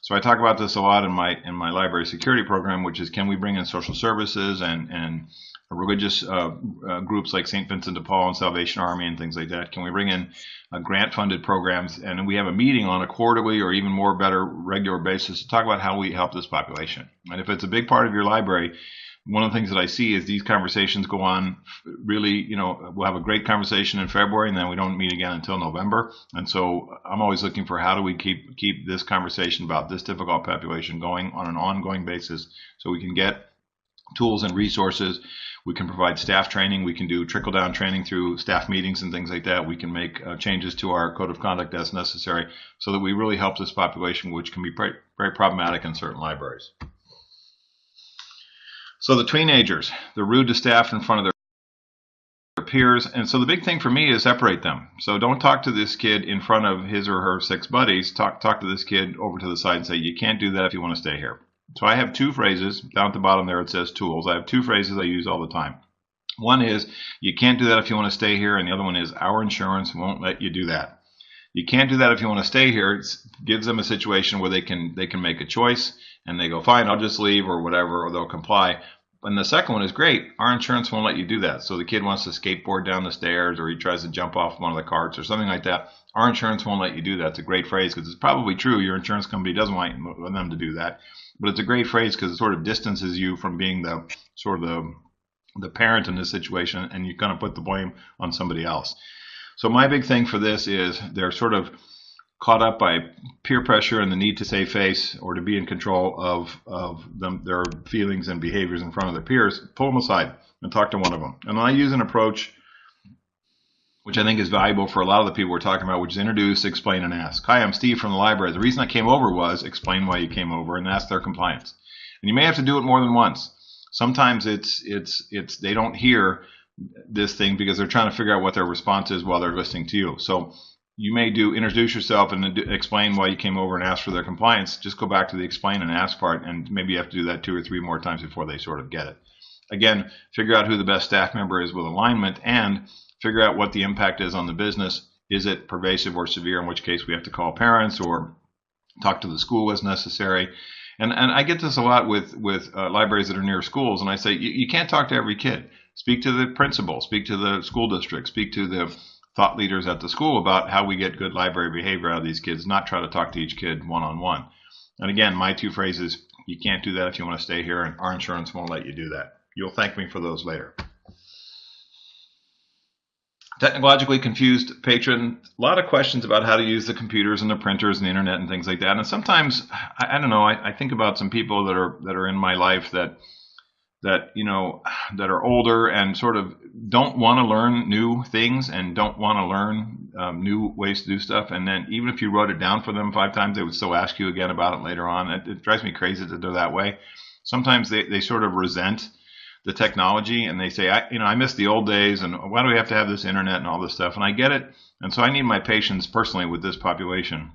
So I talk about this a lot in my library security program, which is, can we bring in social services and religious groups like St. Vincent de Paul and Salvation Army and things like that? Can we bring in grant-funded programs? And we have a meeting on a quarterly or even more better regular basis to talk about how we help this population. And if it's a big part of your library, one of the things that I see is these conversations go on really, we'll have a great conversation in February and then we don't meet again until November. And so I'm always looking for how do we keep this conversation about this difficult population going on an ongoing basis so we can get tools and resources. We can provide staff training. We can do trickle-down training through staff meetings and things like that. We can make changes to our code of conduct as necessary so that we really help this population, which can be very problematic in certain libraries. So the teenagers, they're rude to staff in front of their peers. And so the big thing for me is separate them. So don't talk to this kid in front of his or her 6 buddies. Talk to this kid over to the side and say, you can't do that if you want to stay here. So I have 2 phrases. Down at the bottom there it says tools. I have 2 phrases I use all the time. One is, you can't do that if you want to stay here. And the other one is, our insurance won't let you do that. You can't do that if you want to stay here. It gives them a situation where they can make a choice and they go, fine, I'll just leave or whatever, or they'll comply. And the second one is, great, our insurance won't let you do that. So the kid wants to skateboard down the stairs or he tries to jump off one of the carts or something like that. Our insurance won't let you do that. It's a great phrase because it's probably true. Your insurance company doesn't want them to do that. But it's a great phrase because it sort of distances you from being the parent in this situation, and you kind of put the blame on somebody else. So my big thing for this is they're sort of caught up by peer pressure and the need to save face or to be in control of their feelings and behaviors in front of their peers. Pull them aside and talk to one of them. And I use an approach which I think is valuable for a lot of the people we're talking about, which is introduce, explain, and ask. Hi, I'm Steve from the library. The reason I came over was explain why you came over and ask their compliance. And you may have to do it more than once. Sometimes it's they don't hear this thing because they're trying to figure out what their response is while they're listening to you. So you may introduce yourself and explain why you came over and ask for their compliance. Just go back to the explain and ask part, and maybe you have to do that 2 or 3 more times before they sort of get it. Again, figure out who the best staff member is with alignment and figure out what the impact is on the business. Is it pervasive or severe, in which case we have to call parents or talk to the school as necessary. And I get this a lot with libraries that are near schools, and I say, you can't talk to every kid. Speak to the principal, speak to the school district, speak to the thought leaders at the school about how we get good library behavior out of these kids, not try to talk to each kid one-on-one. And again, my 2 phrases, you can't do that if you want to stay here, and our insurance won't let you do that. You'll thank me for those later. Technologically confused patron, a lot of questions about how to use the computers and the printers and the internet and things like that. And sometimes, I don't know, I think about some people that are in my life that are older and sort of don't want to learn new things and don't want to learn new ways to do stuff. And then even if you wrote it down for them 5 times, they would still ask you again about it later on. It drives me crazy that they're that way. Sometimes they sort of resent the technology and they say, I miss the old days and why do we have to have this internet and all this stuff? And I get it. And so I need my patience personally with this population.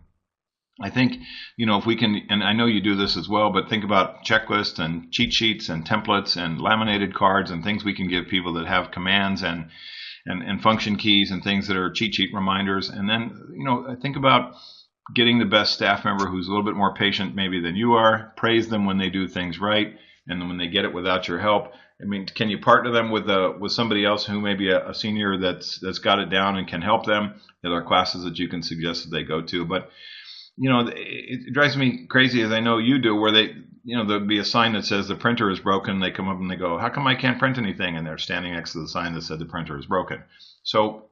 I think, if we can, and I know you do this as well, but think about checklists and cheat sheets and templates and laminated cards and things we can give people that have commands and function keys and things that are cheat sheet reminders. And then, think about getting the best staff member who's a little bit more patient maybe than you are. Praise them when they do things right. And then when they get it without your help, I mean, can you partner them with somebody else who may be a senior that's got it down and can help them? There are classes that you can suggest that they go to. But, it drives me crazy, as I know you do, where there'll be a sign that says the printer is broken. They come up and they go, how come I can't print anything? And they're standing next to the sign that said the printer is broken. So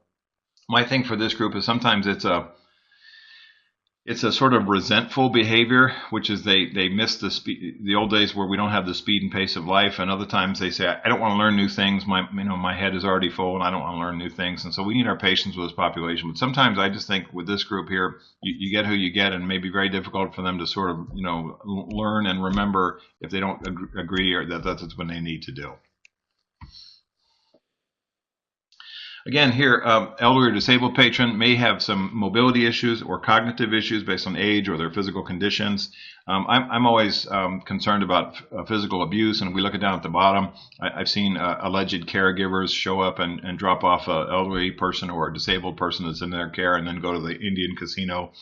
my thing for this group is sometimes it's a sort of resentful behavior, which is they miss the old days where we don't have the speed and pace of life. And other times they say, I don't want to learn new things. My head is already full and I don't want to learn new things. And so we need our patience with this population. But sometimes I just think with this group here, you get who you get, and it may be very difficult for them to sort of, learn and remember if they don't agree or that's when they need to do. Again, here, elderly or disabled patron may have some mobility issues or cognitive issues based on age or their physical conditions. I'm always concerned about physical abuse, and we look it down at the bottom. I've seen alleged caregivers show up and drop off an elderly person or a disabled person that's in their care, and then go to the Indian casino,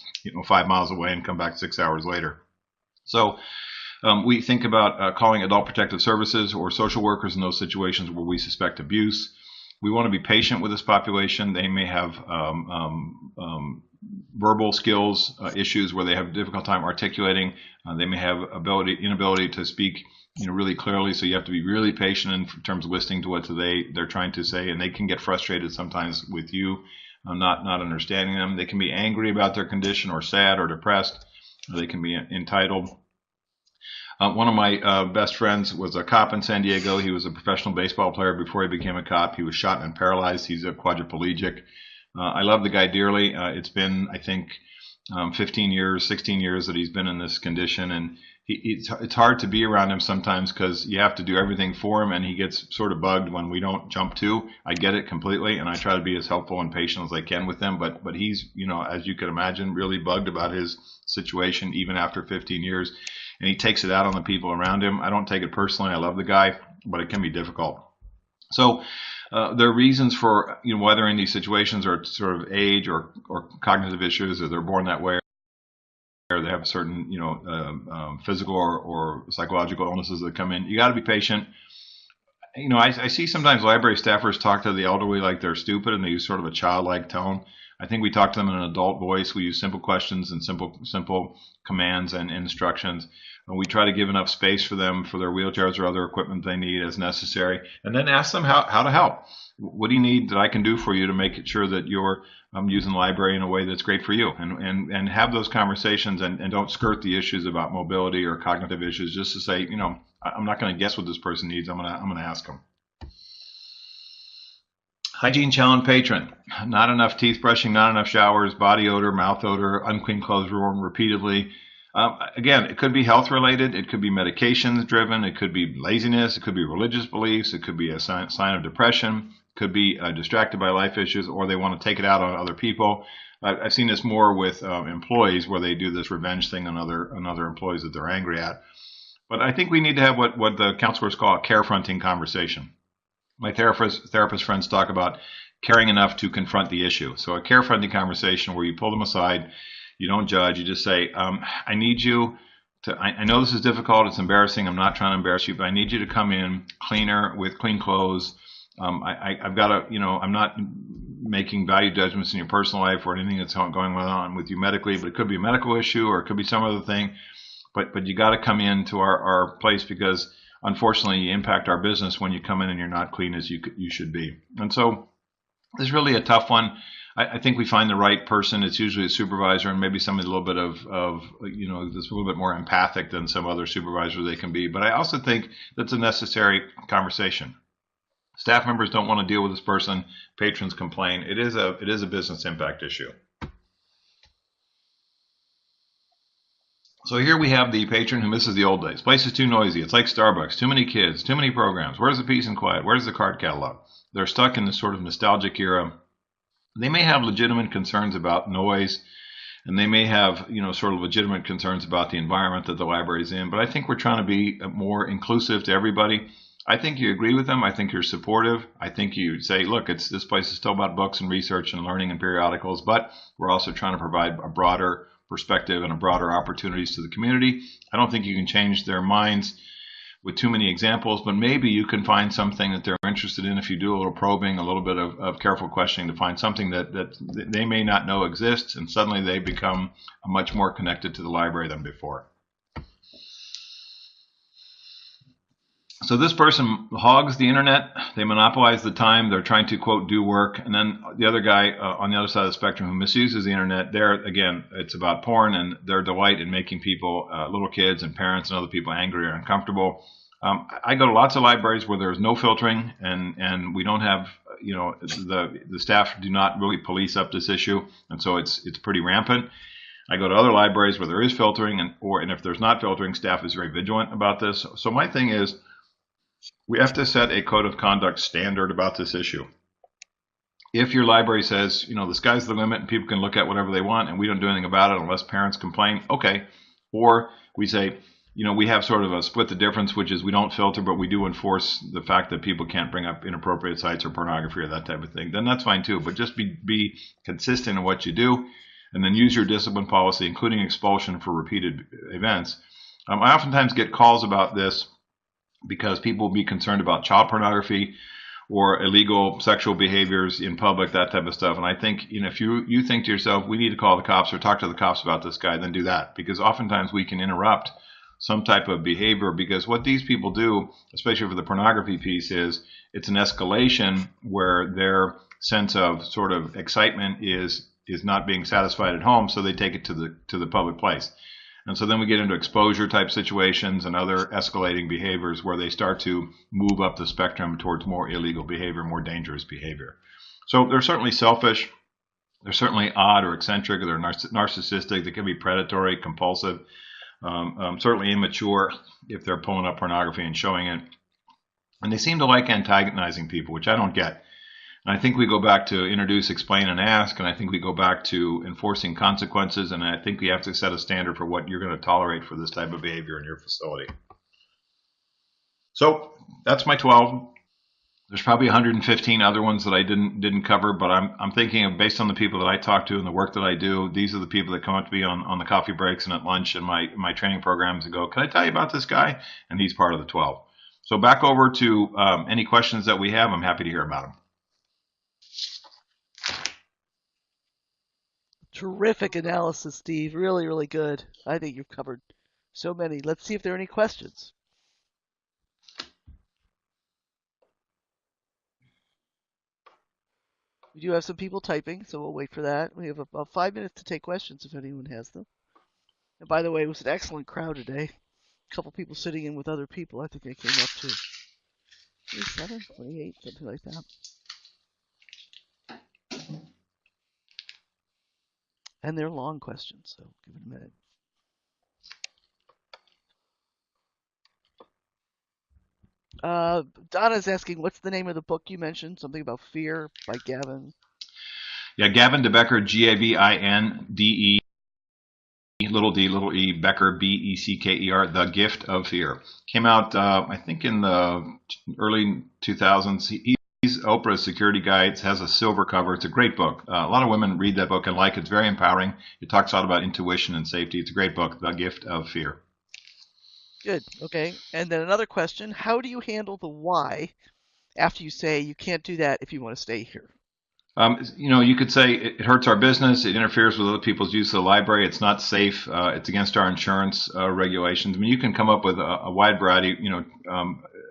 5 miles away, and come back 6 hours later. So we think about calling adult protective services or social workers in those situations where we suspect abuse. We want to be patient with this population. They may have verbal skills issues where they have a difficult time articulating. They may have inability to speak really clearly, so you have to be really patient in terms of listening to what they're trying to say, and they can get frustrated sometimes with you not understanding them. They can be angry about their condition or sad or depressed. They can be entitled. One of my best friends was a cop in San Diego. He was a professional baseball player before he became a cop. He was shot and paralyzed. He's a quadriplegic. I love the guy dearly. It's been, I think, 15 years, 16 years that he's been in this condition, and it's hard to be around him sometimes because you have to do everything for him, and he gets sort of bugged when we don't jump to. I get it completely, and I try to be as helpful and patient as I can with him, but he's, as you can imagine, really bugged about his situation even after 15 years. And he takes it out on the people around him. I don't take it personally. I love the guy, but it can be difficult. So there are reasons for weathering these situations, or sort of age or cognitive issues, or they're born that way, or they have certain physical or psychological illnesses that come in. You got to be patient. I see sometimes library staffers talk to the elderly like they're stupid, and they use sort of a childlike tone. I think we talk to them in an adult voice. We use simple questions and simple commands and instructions. And we try to give enough space for them for their wheelchairs or other equipment they need as necessary. And then ask them how to help. What do you need that I can do for you to make it sure that you're using the library in a way that's great for you? And have those conversations, and don't skirt the issues about mobility or cognitive issues just to say, I'm not going to guess what this person needs. I'm going to ask them. Hygiene challenge patron. Not enough teeth brushing, not enough showers, body odor, mouth odor, unclean clothes worn repeatedly. Again, it could be health related. It could be medications driven. It could be laziness. It could be religious beliefs. It could be a sign of depression. It could be distracted by life issues, or they want to take it out on other people. I've seen this more with employees, where they do this revenge thing on other employees that they're angry at. But I think we need to have what the counselors call a care-fronting conversation. My therapist friends talk about caring enough to confront the issue. So a care-fronting conversation where you pull them aside, you don't judge, you just say, I need you to, I know this is difficult, it's embarrassing, I'm not trying to embarrass you, but I need you to come in cleaner, with clean clothes. I've got to, I'm not making value judgments in your personal life or anything that's going on with you medically, but it could be a medical issue or it could be some other thing. But you got to come into our place, because unfortunately you impact our business when you come in and you're not clean as you should be. And so this is really a tough one. I think we find the right person. It's usually a supervisor, and maybe somebody a little bit of that's a little bit more empathic than some other supervisors they can be. But I also think that's a necessary conversation. Staff members don't want to deal with this person. Patrons complain. It is a business impact issue. So here we have the patron who misses the old days. Place is too noisy. It's like Starbucks. Too many kids. Too many programs. Where's the peace and quiet? Where's the card catalog? They're stuck in this sort of nostalgic era. They may have legitimate concerns about noise, and they may have sort of legitimate concerns about the environment that the library is in. But I think we're trying to be more inclusive to everybody. I think you agree with them. I think you're supportive. I think you say, look, this place is still about books and research and learning and periodicals, but we're also trying to provide a broader perspective and a broader opportunities to the community. I don't think you can change their minds with too many examples, but maybe you can find something that they're interested in if you do a little probing, a little bit of careful questioning, to find something that they may not know exists, and suddenly they become much more connected to the library than before. So this person hogs the internet. They monopolize the time. They're trying to, quote, do work. And then the other guy on the other side of the spectrum who misuses the internet, there, again, it's about porn and their delight in making people, little kids and parents and other people, angry or uncomfortable. I go to lots of libraries where there's no filtering, and we don't have, the staff do not really police up this issue. And so it's pretty rampant. I go to other libraries where there is filtering, and if there's not filtering, staff is very vigilant about this. So my thing is, we have to set a code of conduct standard about this issue. if your library says, the sky's the limit and people can look at whatever they want and we don't do anything about it unless parents complain, okay. Or we say, we have sort of a split the difference, which is we don't filter, but we do enforce the fact that people can't bring up inappropriate sites or pornography or that type of thing. Then that's fine too. But just be consistent in what you do, and then use your discipline policy, including expulsion for repeated events. I oftentimes get calls about this because people will be concerned about child pornography or illegal sexual behaviors in public, that type of stuff. And I think, if you think to yourself, we need to call the cops or talk to the cops about this guy, then do that. Because oftentimes we can interrupt some type of behavior, because what these people do, especially for the pornography piece, is it's an escalation where their sense of sort of excitement is not being satisfied at home, so they take it to the public place. And so then we get into exposure type situations and other escalating behaviors where they start to move up the spectrum towards more illegal behavior, more dangerous behavior. So they're certainly selfish. They're certainly odd or eccentric. They're narcissistic. They can be predatory, compulsive, certainly immature if they're pulling up pornography and showing it. And they seem to like antagonizing people, which I don't get. And I think we go back to introduce, explain, and ask, and I think we go back to enforcing consequences, and I think we have to set a standard for what you're going to tolerate for this type of behavior in your facility. So that's my 12. There's probably 115 other ones that I didn't cover, but I'm thinking of, based on the people that I talk to and the work that I do, these are the people that come up to me on the coffee breaks and at lunch and my training programs and go, can I tell you about this guy? And he's part of the 12. So back over to any questions that we have. I'm happy to hear about them. Terrific analysis, Steve. Really, really good. I think you've covered so many. Let's see if there are any questions. We do have some people typing, so we'll wait for that. We have about 5 minutes to take questions if anyone has them. And by the way, it was an excellent crowd today. A couple people sitting in with other people. I think they came up to 27, 28, something like that. And they're long questions, so give it a minute. Donna's asking, what's the name of the book you mentioned? Something about fear by Gavin. Yeah, Gavin DeBecker, Gavinde, little d, little e, Becker, Becker, The Gift of Fear. Came out, I think, in the early 2000s. He's Oprah's security guides, has a silver cover. It's a great book. A lot of women read that book and like it. It's very empowering. It talks a lot about intuition and safety. It's a great book, The Gift of Fear. Good. Okay. And then another question. How do you handle the why after you say you can't do that if you want to stay here? You could say it hurts our business. It interferes with other people's use of the library. It's not safe. It's against our insurance regulations. I mean, you can come up with a wide variety,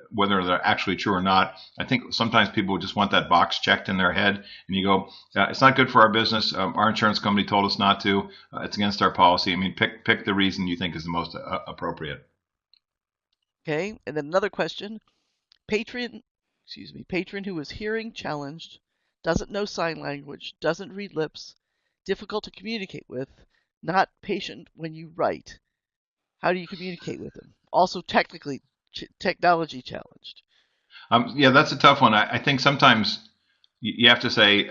whether they're actually true or not. I think sometimes people just want that box checked in their head, and you go, it's not good for our business. Our insurance company told us not to. It's against our policy. I mean, pick the reason you think is the most appropriate. Okay. And then another question. Patron who is hearing challenged, doesn't know sign language, doesn't read lips, difficult to communicate with, not patient when you write. How do you communicate with them? Also technology challenged. Yeah, that's a tough one. I think sometimes you have to say,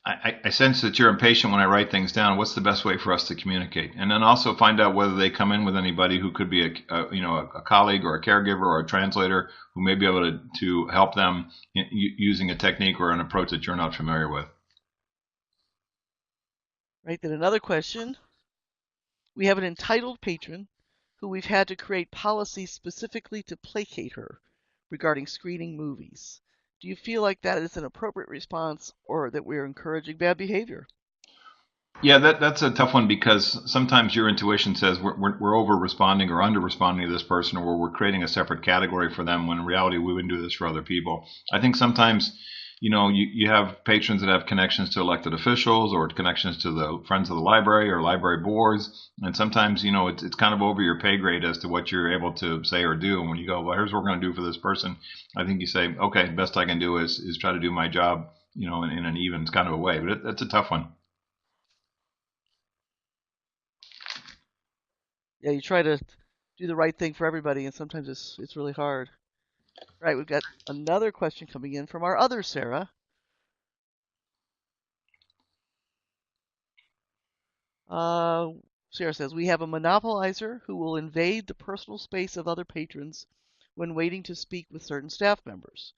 I sense that you're impatient when I write things down. What's the best way for us to communicate? And then also find out whether they come in with anybody who could be a colleague or a caregiver or a translator who may be able to help them using a technique or an approach that you're not familiar with. Right, then another question. We have an entitled patron who we've had to create policies specifically to placate her regarding screening movies. Do you feel like that is an appropriate response or that we're encouraging bad behavior? Yeah, that's a tough one because sometimes your intuition says we're over responding or under responding to this person, or we're creating a separate category for them when in reality we wouldn't do this for other people. I think sometimes you have patrons that have connections to elected officials or connections to the Friends of the Library or library boards. And sometimes, it's kind of over your pay grade as to what you're able to say or do. And when you go, well, here's what we're going to do for this person, I think you say, okay, the best I can do is try to do my job, in an even kind of a way. But that's a tough one. Yeah, you try to do the right thing for everybody, and sometimes it's really hard. Right, we've got another question coming in from our other Sarah. Sarah says, we have a monopolizer who will invade the personal space of other patrons when waiting to speak with certain staff members.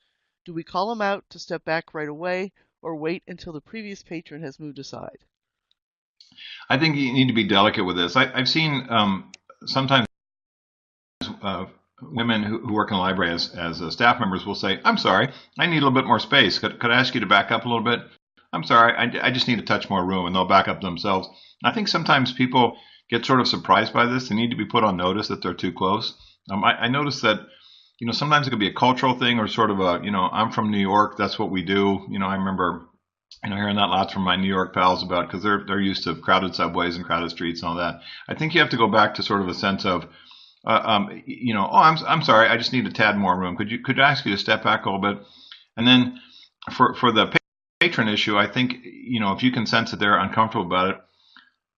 Do we call him out to step back right away or wait until the previous patron has moved aside? I think you need to be delicate with this. I've seen sometimes uh, women who work in the library as staff members will say, I'm sorry, I need a little bit more space. Could I ask you to back up a little bit? I'm sorry, I just need a touch more room, and they'll back up themselves. I think sometimes people get sort of surprised by this. They need to be put on notice that they're too close. I noticed that, sometimes it could be a cultural thing or sort of I'm from New York, that's what we do. I remember, hearing that lots from my New York pals about, because they're used to crowded subways and crowded streets and all that. I think you have to go back to sort of a sense of, oh, I'm sorry, I just need a tad more room. Could I ask you to step back a little bit? And then for the patron issue, I think, if you can sense that they're uncomfortable about it,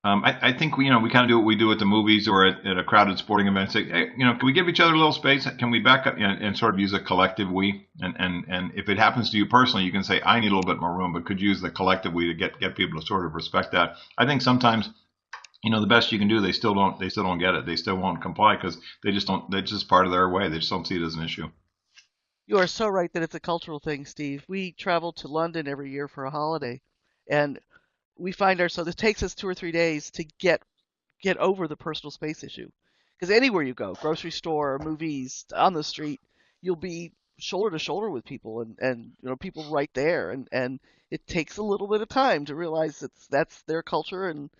I think we kind of do what we do at the movies or at a crowded sporting event. Say, hey, can we give each other a little space? Can we back up and sort of use a collective we? And if it happens to you personally, you can say, I need a little bit more room, but could you use the collective we to get people to sort of respect that? I think sometimes, the best you can do, they still don't get it. They still won't comply because they just don't. They're just part of their way. They just don't see it as an issue. You are so right that it's a cultural thing, Steve. We travel to London every year for a holiday, and we find ourselves, it takes us 2 or 3 days to get over the personal space issue. Because anywhere you go, grocery store, movies, on the street, you'll be shoulder to shoulder with people and people right there, and it takes a little bit of time to realize that's their culture, and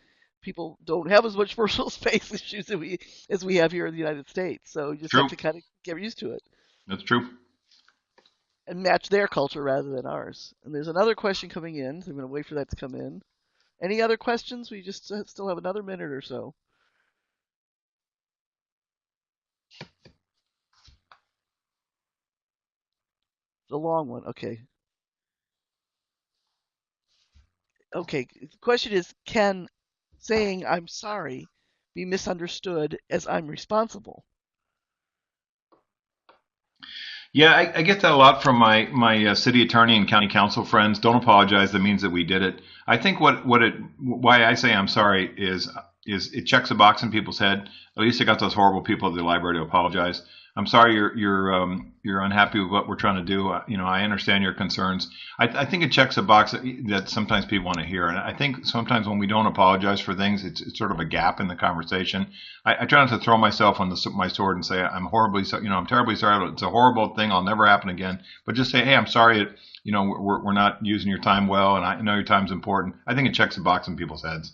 people don't have as much personal space issues as we have here in the United States. So you just True. have to kind of get used to it That's true. and match their culture rather than ours. And there's another question coming in, so I'm going to wait for that to come in. Any other questions? We just still have another minute or so. It's a long one. Okay. Okay. The question is, can saying I'm sorry be misunderstood as I'm responsible? Yeah, I get that a lot from my city attorney and county council friends. Don't apologize. That means that we did it. I think why I say I'm sorry is it checks a box in people's head. At least I got those horrible people at the library to apologize. I'm sorry you're unhappy with what we're trying to do. I understand your concerns. I think it checks a box that sometimes people want to hear, and I think sometimes when we don't apologize for things, it's sort of a gap in the conversation. I try not to throw myself on my sword and say I'm I'm terribly sorry. It's a horrible thing. I'll never happen again. But just say, hey, I'm sorry. We're not using your time well, and I know your time's important. I think it checks a box in people's heads.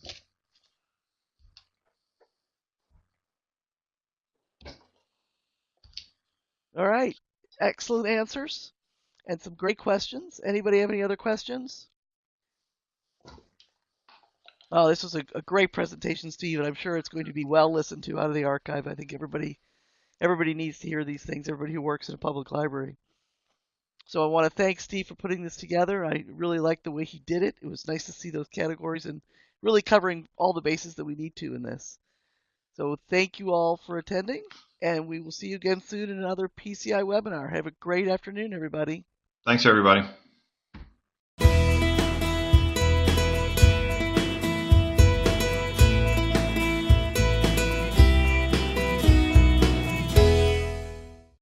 All right. Excellent answers and some great questions. Anybody have any other questions? Oh, this was a great presentation, Steve, and I'm sure it's going to be well listened to out of the archive. I think everybody needs to hear these things, everybody who works in a public library. So I want to thank Steve for putting this together. I really liked the way he did it. It was nice to see those categories and really covering all the bases that we need to in this. So thank you all for attending, and we will see you again soon in another PCI webinar. Have a great afternoon, everybody. Thanks, everybody.